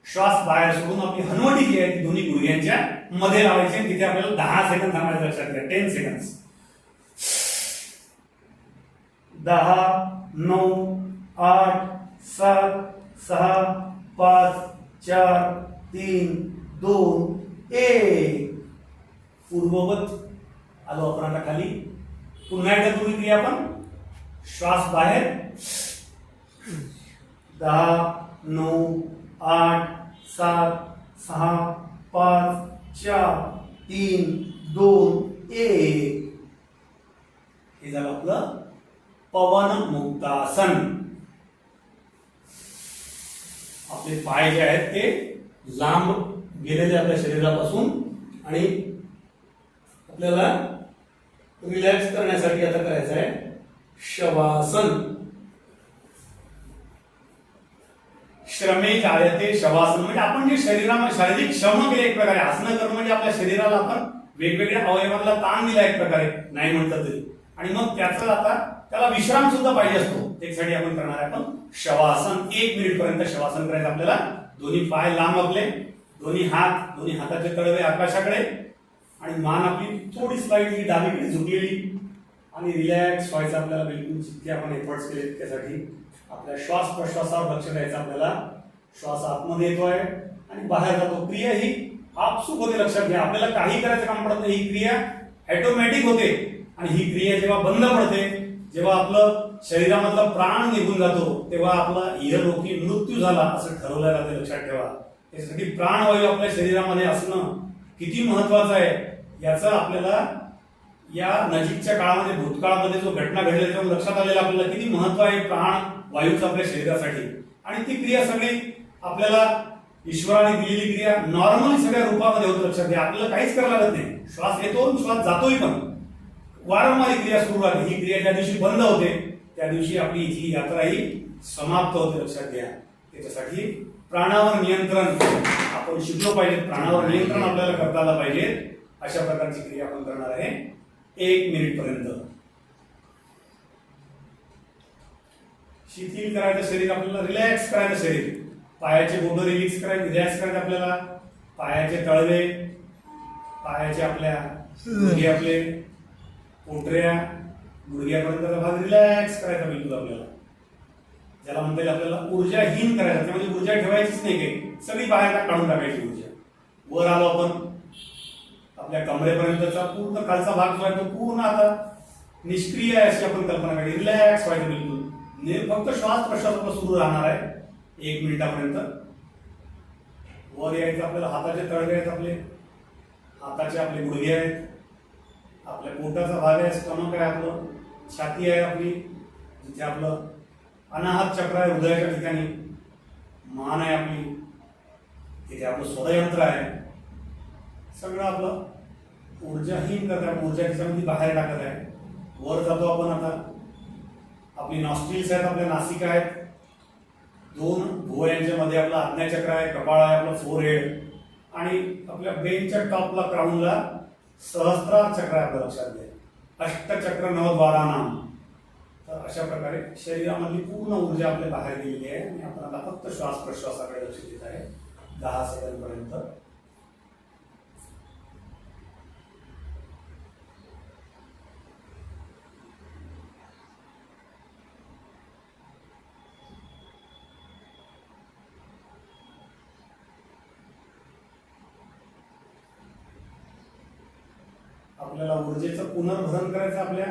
श्वास बाहेर सोडून आपली हनवटी जी आहे ती दोन्ही गुडघ्यांच्या मध्ये लावायची. तिथे आपल्याला 10 सेकंद थांबायचं. लक्षात घ्या, 10 सेकंड. 10 9 8 7 6 5 4 3 2 1. पूर्ववत आलो आपण आता खाली. पुन्हा एकदा तुम्ही क्रिया आपण श्वास बाहेर 10 9 8 7 6 5 4 3 2 1. हे झालं आपलं पवन मुक्तासन. आपले पाय जे आहेत ते लांब गेलेले आपल्या शरीरापासून आणि आपल्याला रिलॅक्स करण्यासाठी आता करायचं आहे शवासन. श्रमे जायते शवासन म्हणजे आपण जे शरीरामध्ये शारीरिक श्रम केले एक प्रकारे. आसनं करणं म्हणजे आपल्या शरीराला आपण वेगवेगळ्या अवयवांना ताण दिला एक प्रकारे नाही म्हणतात तरी. आणि मग त्याचा आता त्याला विश्राम सुद्धा पाहिजे असतो. त्यासाठी आपण करणार आहे आपण शवासन. 1 मिनिट पर्यंत शवासन करायचं आपल्याला. दोन्ही पाय लांब आपले, दोन्ही हाताचे तळवे आकाशाकडे आणि मान आपली थोडी स्लाइडली डावीकडे झुकलेली आणि रिलॅक्स व्हायचं आपल्याला. बिलकुल जितके आपण एफर्ट्स केले त्यासाठी आपल्या श्वास प्रश्वासावर लक्ष द्यायचं आपल्याला. श्वास आतमध्ये येतोय आणि बाहेर जातो. क्रिया ही आपसूक होते, लक्षात घ्या. आपल्याला काही करायचं काम पडत नाही. ही क्रिया ऑटोमॅटिक होते आणि ही क्रिया जेव्हा बंद पडते, जेव्हा आपलं शरीरामधला प्राण निघून जातो, तेव्हा आपला इहलोकी मृत्यू झाला असं ठरवलं जाते. लक्षात ठेवा. त्यासाठी प्राणवायू आपल्या शरीरामध्ये असणं किती महत्वाचं आहे याचं आपल्याला या नजीकच्या काळामध्ये भूतकाळामध्ये जो घटना घडल्या त्याच्यावर लक्षात आलेलं आपल्याला किती महत्व आहे प्राण वायूचं आपल्या शरीरासाठी. आणि ती क्रिया सगळी आपल्याला ईश्वराने दिलेली क्रिया नॉर्मली सगळ्या रूपामध्ये होतं. लक्षात घ्या. आपल्याला काहीच करायला लागत नाही. श्वास येतो, श्वास जातोय, पण वारंवार क्रिया सुरू राहते. ही क्रिया ज्या दिवशी बंद होते त्या दिवशी आपली इथली यात्रा ही समाप्त होते. लक्षात घ्या. त्याच्यासाठी प्राणावर नियंत्रण आपण शिकलो पाहिजे. प्राणावर नियंत्रण आपल्याला करता आलं पाहिजे. अशा प्रकारची क्रिया आपण करणार आहे 1 मिनिट पर्यंत. शिथिल करायचं शरीर आपल्याला, रिलॅक्स करायचं शरीर. पायाचे बोटं रिलॅक्स करायचे आपल्याला. पायाचे तळवे, पायाचे आपल्या गुडघे, आपले पोटऱ्या, गुडघ्यापर्यंतचा भाग रिलॅक्स करायचा बिलकुल आपल्याला. ज्याला म्हणता येईल आपल्याला ऊर्जाहीन करायचं. म्हणजे ऊर्जा ठेवायचीच नाही काही, सगळी बाहेर काढून टाकायची ऊर्जा. वर आलो आपण, आपल्या कमरेपर्यंतचा पूर्ण खालचा भाग जो आहे तो पूर्ण आता निष्क्रिय आहे अशी आपण कल्पना करायची. रिलॅक्स व्हायचं बिलकुल. फक्त श्वास प्रश्वास सुरू राहणार आहे 1 मिनिटापर्यंत. वर यायचं आपल्याला. हाताचे तळवे आहेत आपले, हाताचे आपले गुडघे आहेत, आपल्या पोटाचा भाग आहे, स्टमक आहे आपलं, छाती आहे आपली, जिथे आपलं अनाहत चक्र आहे हृदयाच्या ठिकाणी, मान आहे आपली, तिथे आपलं स्वरयंत्र आहे. सगळं आपलं ऊर्जाहीन करत आहे. ऊर्जा त्याच्यामध्ये बाहेर टाकत आहे. वर जातो आपण आता. आपली नॉस्ट्रिल्स आहेत, आपल्या नासिका आहेत, 2 भुवयांच्या मध्ये आपला आज्ञाचक्र आहे, कपाळ आहे, आपलं फोरहेड आणि आपल्या ब्रेनच्या टॉपला क्राऊनला सहस्त्रार चक्र आहे. आपल्या लक्षात घ्या. अष्टचक्र नवद्वारानाम. तर अशा प्रकारे शरीरामधली पूर्ण ऊर्जा आपल्या बाहेर गेलेली आहे आणि आपण आता फक्त श्वास प्रश्वासाकडे लक्ष देत आहे 10 सेकंद पर्यंत. आपल्याला ऊर्जेचं पुनर्भरण करायचं आपल्या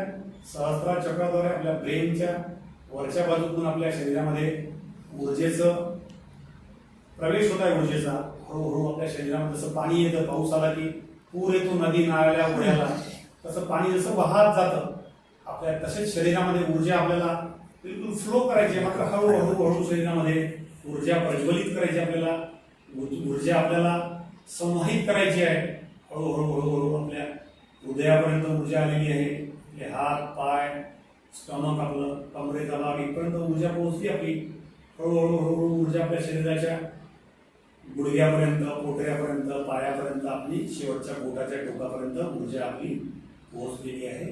सहस्त्रार चक्राद्वारे. आपल्या ब्रेनच्या वरच्या बाजूतून आपल्या शरीरामध्ये ऊर्जेचं प्रवेश होत आहे. ऊर्जेचा हळूहळू आपल्या शरीरामध्ये जसं पाणी येतं, पाऊस आला की पूर येतो नदी नाळ्या ओढ्याला, तसं पाणी जसं वाहत जातं आपल्या, तसेच शरीरामध्ये ऊर्जा आपल्याला बिलकुल फ्लो करायची. मात्र हळूहळू शरीरामध्ये ऊर्जा प्रज्वलित करायची आपल्याला. ऊर्जा आपल्याला संवाहित करायची आहे. हळूहळू आपल्या हृदयापर्यंत ऊर्जा आलेली आहे. आपले हात, पाय, स्टमक, आपलं कमरेचा भाग इथपर्यंत ऊर्जा पोहोचली आपली. हळूहळू ऊर्जा आपल्या शरीराच्या गुडघ्यापर्यंत, पोटऱ्यापर्यंत, पायापर्यंत, आपली शेवटच्या बोटाच्या टोकापर्यंत ऊर्जा आपली पोहोचलेली आहे.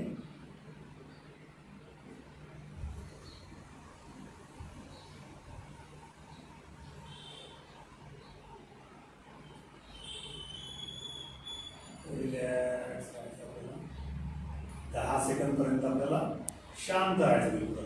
रिलॅक्स राहायचं आपल्याला. 10 सेकंद पर्यंत आपल्याला शांत राहायचं बिलकुल.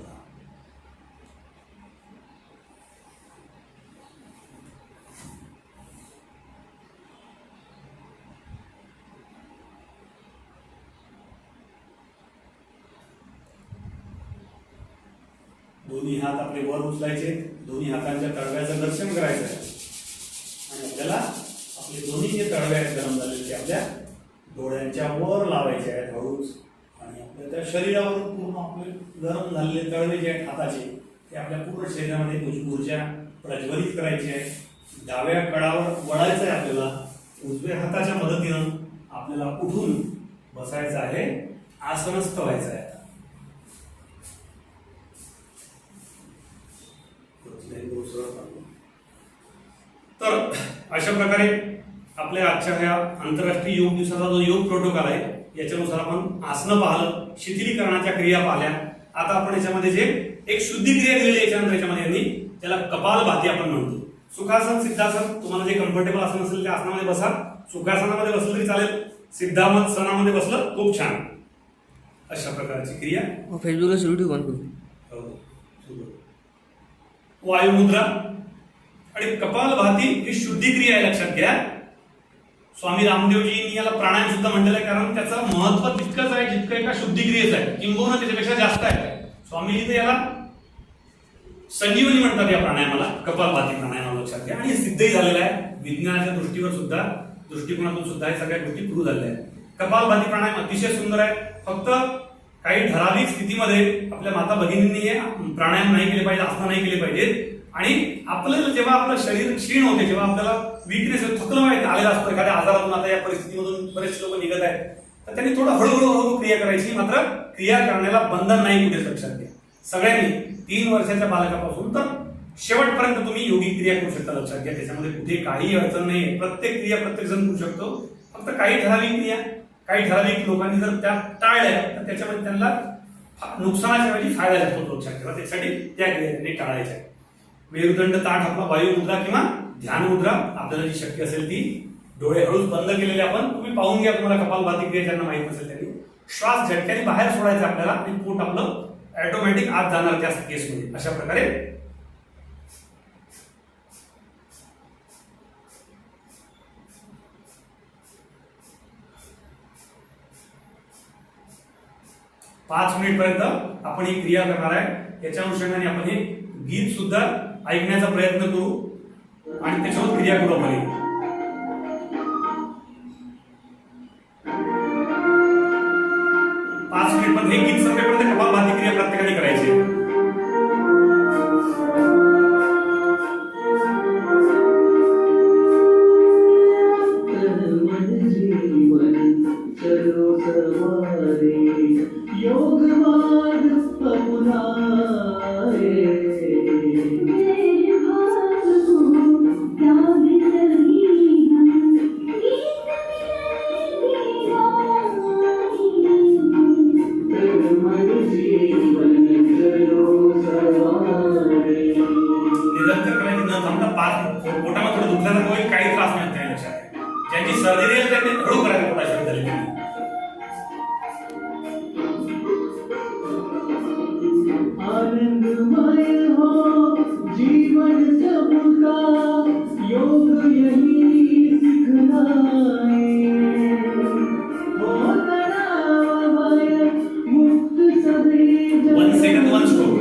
दोन्ही हात आपले वर उचलायचे, दोन्ही हातांच्या तळव्याचं दर्शन करायचं आहे आणि आपल्याला आपले दोन्ही जे तळवे आहेत गरम झालेले ते आपल्या डोळ्यांच्या वर लावायचे आहेत हळूच आणि आपल्या त्या शरीरावरून पूर्ण आपले गरम झालेले तळवे जे आहेत हाताचे ते आपल्या पूर्ण शरीरामध्ये ऊर्जा प्रज्वलित करायची आहे. डाव्या कडावर वळायचं आहे आपल्याला, उजव्या हाताच्या मदतीनं आपल्याला उठून बसायचं आहे, आसनस्थ व्हायचं आहे. तर अशा प्रकारे आपल्या आजच्या ह्या आंतरराष्ट्रीय योग दिवसाचा जो योग प्रोटोकॉल आहे याच्यानुसार आपण आसनं पाहिलं, शिथिलीकरणाच्या क्रिया पाहिल्या. आता आपण याच्यामध्ये जे एक शुद्धी क्रिया दिलेली आहे याच्यानंतर याच्यामध्ये यांनी त्याला कपालभाती आपण म्हणतो. सुखासन सिद्धासन, तुम्हाला जे कम्फर्टेबल आसन असेल त्या आसनामध्ये बसा. सुखासनामध्ये बसलं तरी चालेल, सिद्धासनामध्ये बसलं खूप छान. अशा प्रकारची क्रिया
फेसबुकला सुरू ठेवू बंद करू.
वायुमुद्रा आणि कपालभाती ही शुद्धी क्रिया आहे, लक्षात घ्या. स्वामी रामदेवजींनी याला प्राणायाम सुद्धा म्हटलेलं आहे, कारण त्याचं महत्व तितकंच आहे जितकं एका शुद्धी क्रियेचं आहे, किंबहुना त्याच्यापेक्षा जास्त आहे. स्वामीजी तर याला संजीवनी म्हणतात या प्राणायामाला, कपालभाती प्राणायाम, लक्षात घ्या. आणि सिद्धही झालेला आहे विज्ञानाच्या दृष्टीवर सुद्धा, दृष्टिकोनातून सुद्धा हे सगळ्या गोष्टी प्रूव्ह झालेल्या आहेत. कपालभाती प्राणायाम अतिशय सुंदर आहे. फक्त काही ठराविक स्थितीमध्ये आपल्या माता भगिनींनी हे प्राणायाम नाही केले पाहिजे, आसनं नाही केले पाहिजेत. आणि आपल्याला जेव्हा आपलं शरीर क्षीण होते, जेव्हा आपल्याला विकनेस थकलं माहिती आलेला असतो एखाद्या आजारातून, आता या परिस्थितीमधून बरेचसे लोक निघत आहेत, तर त्यांनी थोडं हळूहळू क्रिया करायची. मात्र क्रिया करण्याला बंधन नाही, कुठे लक्षात घ्या. सगळ्यांनी 3 वर्षाच्या बालकापासून तर शेवटपर्यंत तुम्ही योगी क्रिया करू शकता, लक्षात घ्या. त्याच्यामध्ये कुठे काही अडचण नाही. प्रत्येक क्रिया प्रत्येक जण करू शकतो. फक्त काही ठराविक क्रिया काही ठराविक लोकांनी जर त्या टाळल्या तर त्याच्यामध्ये त्यांना नुकसानाच्या ऐवजी फायदा जास्त होतो, लक्षात ठेवा. त्यासाठी त्या क्रिया त्यांनी टाळायच्या. मेरुदंड ताठ आपला वायुमुद्रा किंवा ध्यान मुद्रा आपल्याला जी शक्य असेल ती, डोळे हळूच बंद केलेले आपण तुम्ही पाहून घ्या. तुम्हाला कपालभाती क्रिया ज्यांना माहित नसेल त्यांनी श्वास झटक्याने बाहेर सोडायचा आपल्याला आणि पोट आपलं ऑटोमॅटिक आत जाणार त्या केसमध्ये. अशा प्रकारे पाच मिनिट पर्यंत आपण ही क्रिया करणार आहे. याच्या अनुषंगाने आपण हे गीत सुद्धा ऐकण्याचा प्रयत्न करू आणि त्याच्यावर क्रिया करू. आपण 5 मिनिट मध्ये हे गीत संपेपर्यंत कपालभाती क्रिया प्रत्येकाने करायची. पोटामध्ये थोडं दुखल्यानं काही त्रास नाही होत, लक्षात घ्या. ज्यांची सर्जरी आहे त्यांनी हळू करायला पोटाची झाली.
आनंदमय हो जीवन सबका, योग यही सीखना है. हो तनावमय मुक्त सदैव
1 सेकंड 1 स्ट्रोक.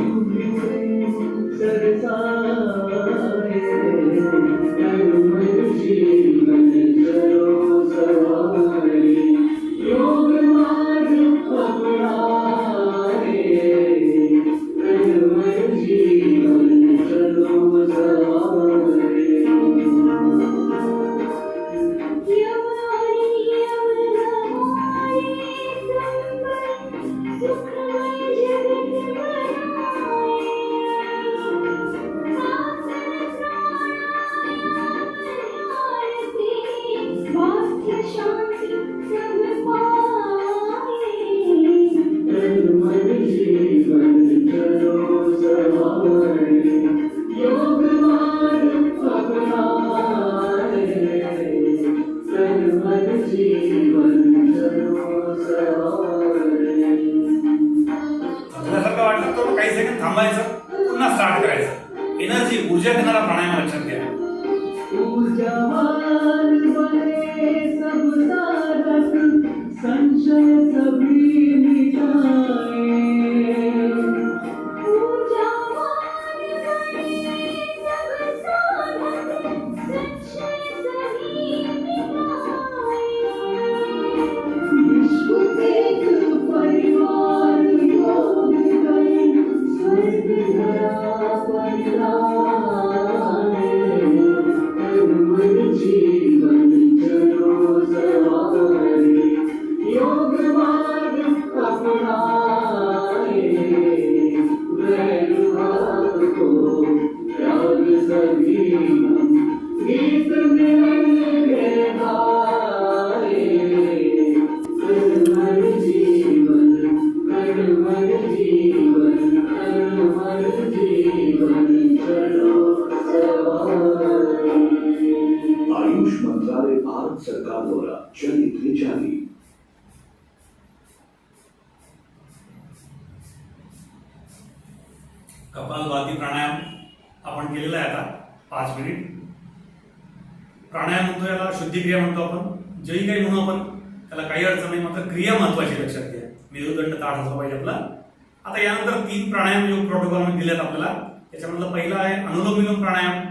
जीवन चलो सवारी योग मार्ग अपनाए वैर भाव को त्याग सभी हम गीत में गाए कर्मल जीवन कर्मल जीवन कर्मल जीवन चलो सवारी।
आयुष मंत्रालय भारत सरकार द्वारा जनहित में जारी।
कपालभाती प्राणायाम आपण केलेला आहे आता 5 मिनिट. प्राणायाम म्हणतो, याला शुद्धिक्रिया म्हणतो आपण. जेही काही म्हणू आपण त्याला काही अडचण नाही, मात्र क्रिया महत्वाची लक्षात घ्या. मेरुदंड ताठ असला पाहिजे आपला. आता यानंतर 3 प्राणायाम योग प्रोटोकॉल मध्ये दिलेत आपल्याला. त्याच्यामधला पहिला आहे अनुलोम विलोम प्राणायाम,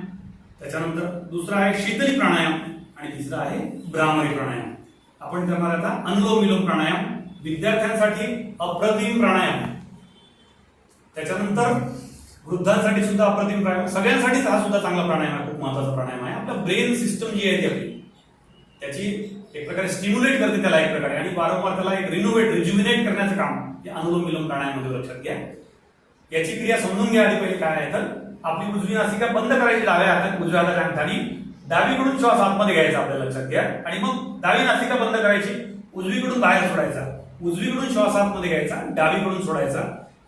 त्याच्यानंतर दुसरा आहे शीतली प्राणायाम आणि तिसरा आहे भ्रामरी प्राणायाम. आपण करणार आता अनुलोम विलोम प्राणायाम. विद्यार्थ्यांसाठी अप्रतिम प्राणायाम, त्याच्यानंतर वृद्धांसाठी सुद्धा अप्रतिम प्राणायाम, सगळ्यांसाठीच हा सुद्धा चांगला प्राणायाम आहे, खूप महत्वाचा प्राणायाम आहे. आपल्या ब्रेन सिस्टम जी आहे ती आपली त्याची एक प्रकारे स्टिम्युलेट करते त्याला एक प्रकारे, आणि वारंवार त्याला एक रिनोव्हेट रिज्युमिनेट करण्याचं काम हे अनुलोम विलोम प्राणायाम लक्षात घ्या. याची क्रिया समजून घ्या आधी. पहिले काय आहे तर आपली उजवी नासिका बंद करायची डाव्या हातात, उजव्या हाताच्या अंगठानी डावीकडून श्वास आतमध्ये घ्यायचा आपल्याला लक्षात घ्या, आणि मग डावी नासिका बंद करायची, उजवीकडून बाहेर सोडायचा, उजवीकडून श्वास आतमध्ये घ्यायचा, डावीकडून सोडायचा.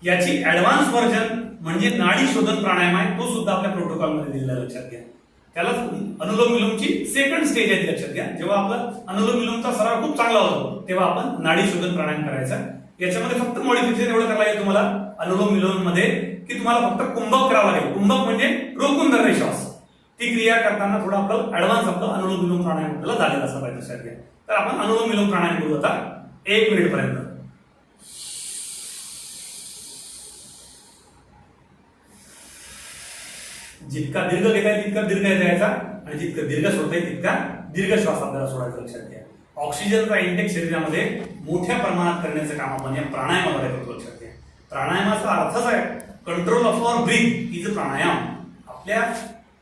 याची ऍडव्हान्स व्हर्जन म्हणजे नाडी शोधन प्राणायाम आहे, तो सुद्धा आपल्या प्रोटोकॉल मध्ये दिलेला लक्षात घ्या. त्याला अनुलोम विलोमची सेकंड स्टेज आहे लक्षात घ्या. जेव्हा आपला अनुलोम विलोमचा सराव खूप चांगला होतो तेव्हा आपण नाडी शोधन प्राणायाम करायचा. याच्यामध्ये फक्त मॉडिफिकेशन एवढं करायला लागेल तुम्हाला अनुलोम विलोम मध्ये की तुम्हाला फक्त कुंभक करावं लागेल. कुंभक म्हणजे रोखून धरणे श्वास. ती क्रिया करताना थोडं आपलं ऍडव्हान्स आपलं अनुलोम विलोम प्राणायाम आपल्याला झालेला असं पाहिजे लक्षात घ्या. तर आपण अनुलोम विलोम प्राणायाम करू आता 1 मिनिट पर्यंत. जितका दीर्घ घेताय तितका दीर्घ घ्यायचा आणि जितका दीर्घ सोडताय तितका दीर्घ श्वास आपल्याला सोडायचा लक्षात घ्या. ऑक्सिजनचा इंटेक शरीरामध्ये मोठ्या प्रमाणात करण्याचं काम आपण या प्राणायामामध्ये करतो लक्षात घ्या. प्राणायामाचा अर्थच आहे control of our breath is pranayama. आपल्या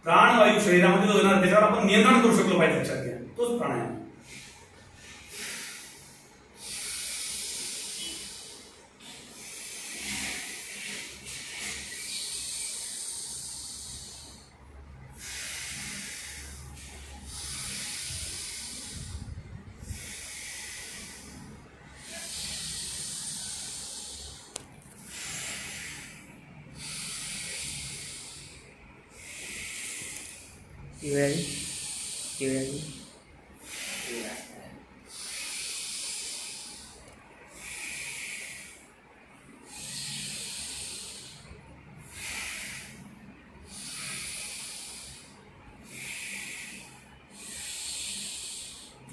प्राणवायू शरीरामध्ये जो येणार त्याच्यावर आपण नियंत्रण करू शकलो पाहिजे लक्षात घ्या, तोच प्राणायाम.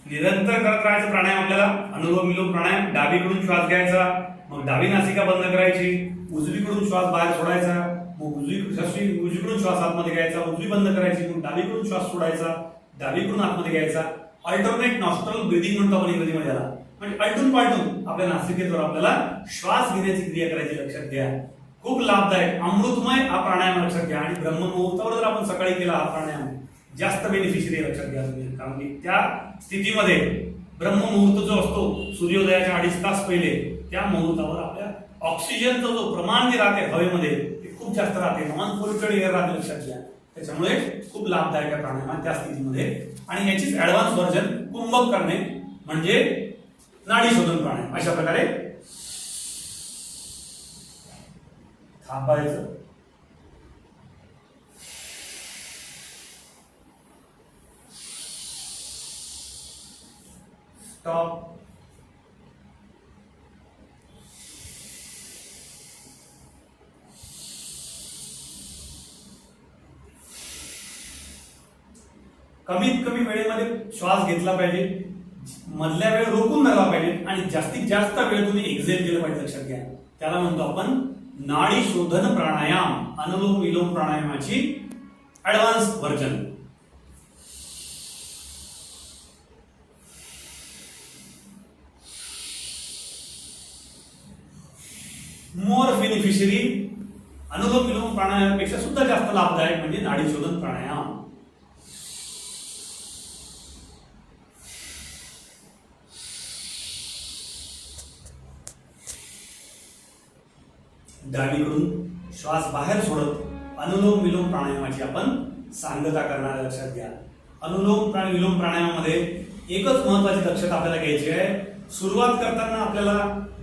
निरंतर करत राहायचं प्राणायाम आपल्याला. अनुलोम विलोम प्राणायाम. डावीकडून श्वास घ्यायचा, मग डावी नासिका बंद करायची, उजवीकडून श्वास बाहेर सोडायचा, मग उजवीकडून श्वास आतमध्ये घ्यायचा, उजवी बंद करायची, मग डावीकडून श्वास सोडायचा, डावीकडून आतमध्ये घ्यायचा. अल्टरनेट नॉस्ट्रल ब्रीदिंग म्हणतो आपण इंग्रजीमध्ये याला. म्हणजे आलटून पालटून आपल्या नासिकेवर आपल्याला श्वास घेण्याची क्रिया करायची लक्षात घ्या. खूप लाभदायक अमृतमय हा प्राणायाम लक्षात घ्या. आणि ब्रह्ममुहूर्तावर जर आपण सकाळी केला हा प्राणायाम जास्त बेनिफिशियरी लक्षात घ्या तुम्ही. कारण की त्या स्थितीमध्ये ब्रह्ममुहूर्त जो असतो सूर्योदयाच्या 2.5 तास पहिले, त्या मुहूर्तावर आपल्या ऑक्सिजनचा जो प्रमाण जे राहते हवेमध्ये ते खूप जास्त राहते, नॉन पोल्युटेड एअर राहते लक्षात घ्या. त्याच्यामुळे खूप लाभदायक आहे प्राणायाम त्या स्थितीमध्ये. आणि याचीच ऍडव्हान्स व्हर्जन कुंभक करणे म्हणजे नाडी शोधन प्राणायाम. अशा प्रकारे थांबायचं, स्टॉप, कमीत कमी वेळेमध्ये श्वास घेतला पाहिजे, मधल्या वेळ रोखून धरला पाहिजे आणि जास्तीत जास्त वेळ तुम्ही एक्झेल केलं पाहिजे लक्षात घ्या. त्याला म्हणतो आपण नाडी शोधन प्राणायाम, अनुलोम विलोम प्राणायामाची ऍडव्हान्स व्हर्जन. मोर बेनिफिशियरी अनुलोम विलोम प्राणायामापेक्षा सुद्धा जास्त लाभदायक म्हणजे नाडी शोधन प्राणायाम. डावीकडून श्वास बाहेर सोडत अनुलोम विलोम प्राणायामाची आपण सांगता करणार लक्षात घ्या. अनुलोम विलोम प्राणायामामध्ये एकच महत्वाची दक्षता आपल्याला घ्यायची आहे. सुरुवात करताना आपल्याला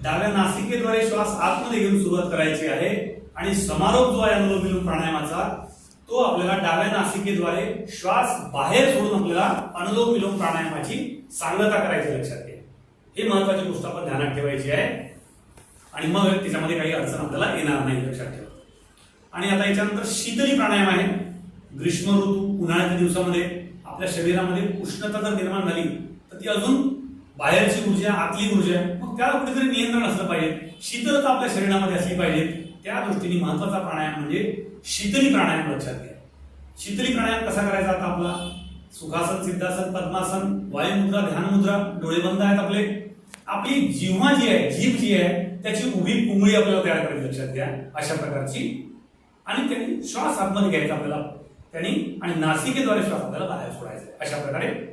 डाव्या नासिकेद्वारे श्वास आतमध्ये घेऊन सुरुवात करायची आहे आणि समारोप जो आहे अनुलोम विलोम प्राणायामाचा तो आपल्याला डाव्या नासिकेद्वारे श्वास बाहेर सोडून आपल्याला अनुलोम विलोम प्राणायामाची सांगता करायची लक्षात घ्या. हे महत्वाची गोष्ट आपण ध्यानात ठेवायची आहे आणि मग त्याच्यामध्ये काही अडचण आपल्याला येणार नाही लक्षात ठेवा. आणि आता याच्यानंतर शीतली प्राणायाम आहे. ग्रीष्म ऋतू उन्हाळ्याच्या दिवसामध्ये आपल्या शरीरामध्ये उष्णता जर निर्माण झाली तर ती अजून बाहेरची ऊर्जा आतली ऊर्जा आहे, मग त्याला कुठेतरी नियंत्रण असलं पाहिजे. शीतलता आपल्या शरीरामध्ये असली पाहिजे. त्या दृष्टीने महत्वाचा प्राणायाम म्हणजे शीतली प्राणायाम लक्षात घ्या. शीतली प्राणायाम कसा करायचा आता आपला सुखासन सिद्धासन पद्मासन वायुमुद्रा ध्यानमुद्रा डोळे बंद आहेत आपले. आपली जिव्हा जी आहे जीभ जी आहे त्याची उभी पुंगळी आपल्याला तयार करायची लक्षात घ्या अशा प्रकारची. आणि त्यांनी श्वास आतमध्ये घ्यायचा आपल्याला त्यांनी आणि नासिकेद्वारे श्वास आपल्याला बाहेर सोडायचा अशा प्रकारे.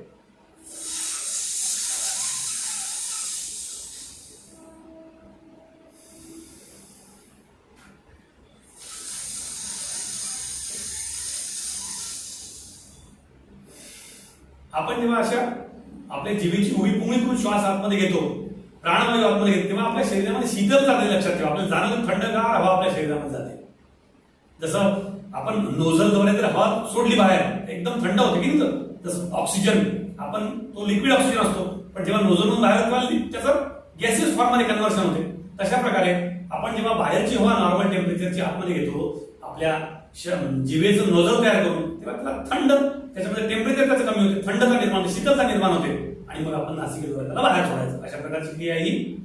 आपण जेव्हा अशा आपल्या जिभेची उभी पुंगळी करून श्वास आतमध्ये घेतो प्राणवायू आतमध्ये घेतो तेव्हा आपल्या शरीरामध्ये शीतल जाते लक्षात ठेवा. आपल्याला जाणवतं थंडगार हवा आपल्या शरीरामध्ये जाते. जसं आपण नोझलद्वारे जर हवा सोडली बाहेर एकदम थंड होते की नाही, तसं ऑक्सिजन आपण तो लिक्विड ऑक्सिजन असतो पण जेव्हा नोझलमधून बाहेर काढली त्याचं गॅसेस फॉर्ममध्ये कन्व्हर्शन होते. तशा प्रकारे आपण जेव्हा बाहेरची हवा नॉर्मल टेम्परेचरची आतमध्ये घेतो आपल्या जिभेचं नोझल तयार करून तेव्हा त्याला थंड त्याच्यामध्ये टेम्परेचर त्याचं कमी होते, थंडता निर्माण होते, शीतलता निर्माण होते आणि मग आपण नासिकेद्वारे त्याला बाहेर सोडायचं. अशा प्रकारची क्रिया ही.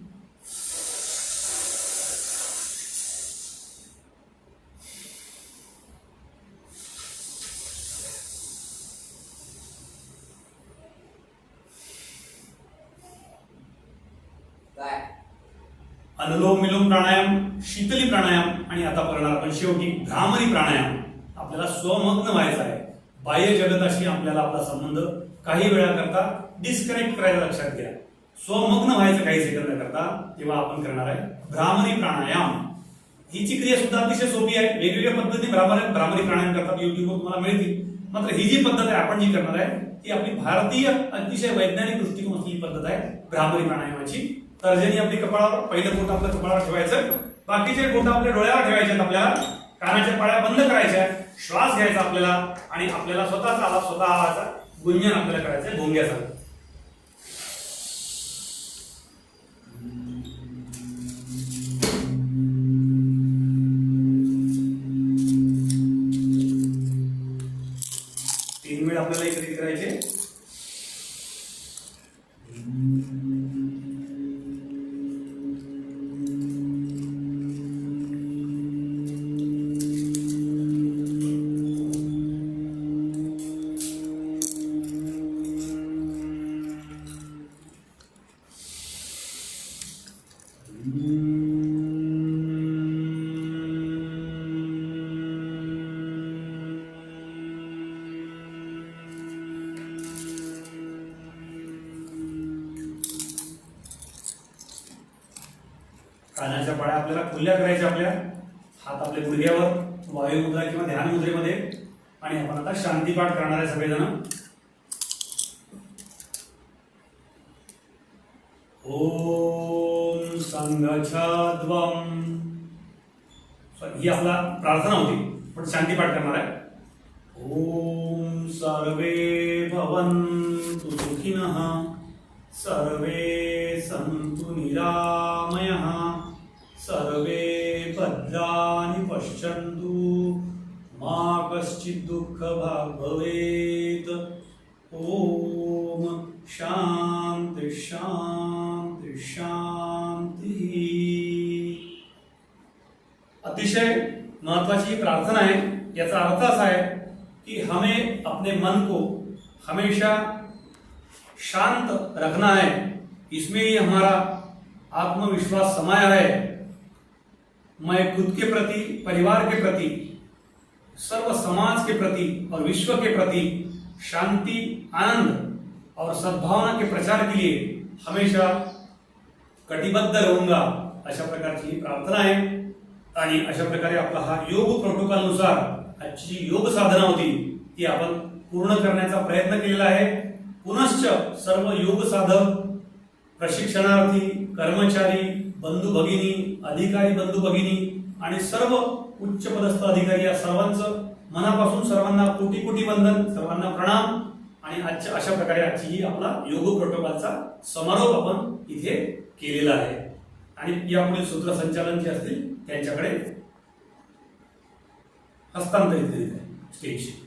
अनुलोम विलोम प्राणायाम शीतली प्राणायाम आणि आता करणार आपण शेवटी भ्रामरी प्राणायाम. आपल्याला स्वमग्न व्हायचं आहे. बाह्य जगताशी आपल्याला आपला संबंध काही वेळा करता डिस्कनेक्ट करायला लक्षात घ्या. स्वमग्न व्हायचं काही सेकंद करता तेव्हा आपण करणार आहे भ्रामरी प्राणायाम. हिची क्रिया सुद्धा अतिशय सोपी आहे. वेगवेगळ्या पद्धती भ्रामरी प्राणायाम करतात युट्यूबवर तुम्हाला मिळतील. मात्र ही जी पद्धत आहे आपण जी करणार आहे ती आपली भारतीय अतिशय वैज्ञानिक दृष्टिकोन असलेली पद्धत आहे भ्रामरी प्राणायामाची. तर्जनी आपली कपाळावर पहिलं बोट आपल्या कपाळावर ठेवायचं, बाकीचे बोट आपल्या डोळ्यावर ठेवायचे, आपल्याला कानाच्या पाळ्या बंद करायच्या, श्वास घ्यायचा आपल्याला आणि आपल्याला स्वतः आवाजाचा गुंजन आपल्याला करायचं भोंग्यासारखं. तीन वेळ आपल्याला एकत्रित करायचे. कानाच्या पाळ्या आपल्याला खुल्या करायच्या, आपल्या हात आपल्या गुडघ्यावर वायुमुद्रा किंवा ध्यान मुद्रेमध्ये. आणि आपण आता शांती पाठ करणार आहे सगळेजण. ओम संघछद्वम. ही आपला प्रार्थना होती पण शांती पाठ करणार आहे. ओम सर्वे भवन्तु सुखिनः सर्वे सन्तु निरामयः सर्वे भद्राणि पश्यन्तु मा कश्चित् दुःखभाग् भवेत्. ओम शांती शांती शांती. अतिशय महत्वाची प्रार्थना है. याचा अर्थ असा है कि हमें अपने मन को हमेशा शांत रखना है. इसमें ही हमारा आत्मविश्वास समाया है. मैं खुद के प्रति, परिवार के प्रति, सर्व समाज के प्रति और विश्व के प्रति शांति, आनंद और सद्भावना के प्रचार के लिए हमेशा कटिबद्ध रहूंगा. अशा प्रकारची प्रार्थना आहे. आणि अशा प्रकारे आपला हा योग प्रोटोकॉल नुसार आजची जी योग साधना होती ती आपण पूर्ण करण्याचा प्रयत्न केलेला आहे. पुनश्च सर्व योग साधक, प्रशिक्षणार्थी, कर्मचारी, बंधू भगिनी, अधिकारी बंधू भगिनी आणि सर्व उच्च पदस्थ अधिकारी या सर्वांचं मनापासून सर्वांना कोटी कोटी वंदन, सर्वांना प्रणाम. आणि आजच्या अशा प्रकारे आजची ही आपला योग प्रोटोकॉलचा समारोप आपण इथे केलेला आहे. आणि यापुढील सूत्रसंचालन जे असतील त्यांच्याकडे हस्तांतरित करीत आहे स्टेज.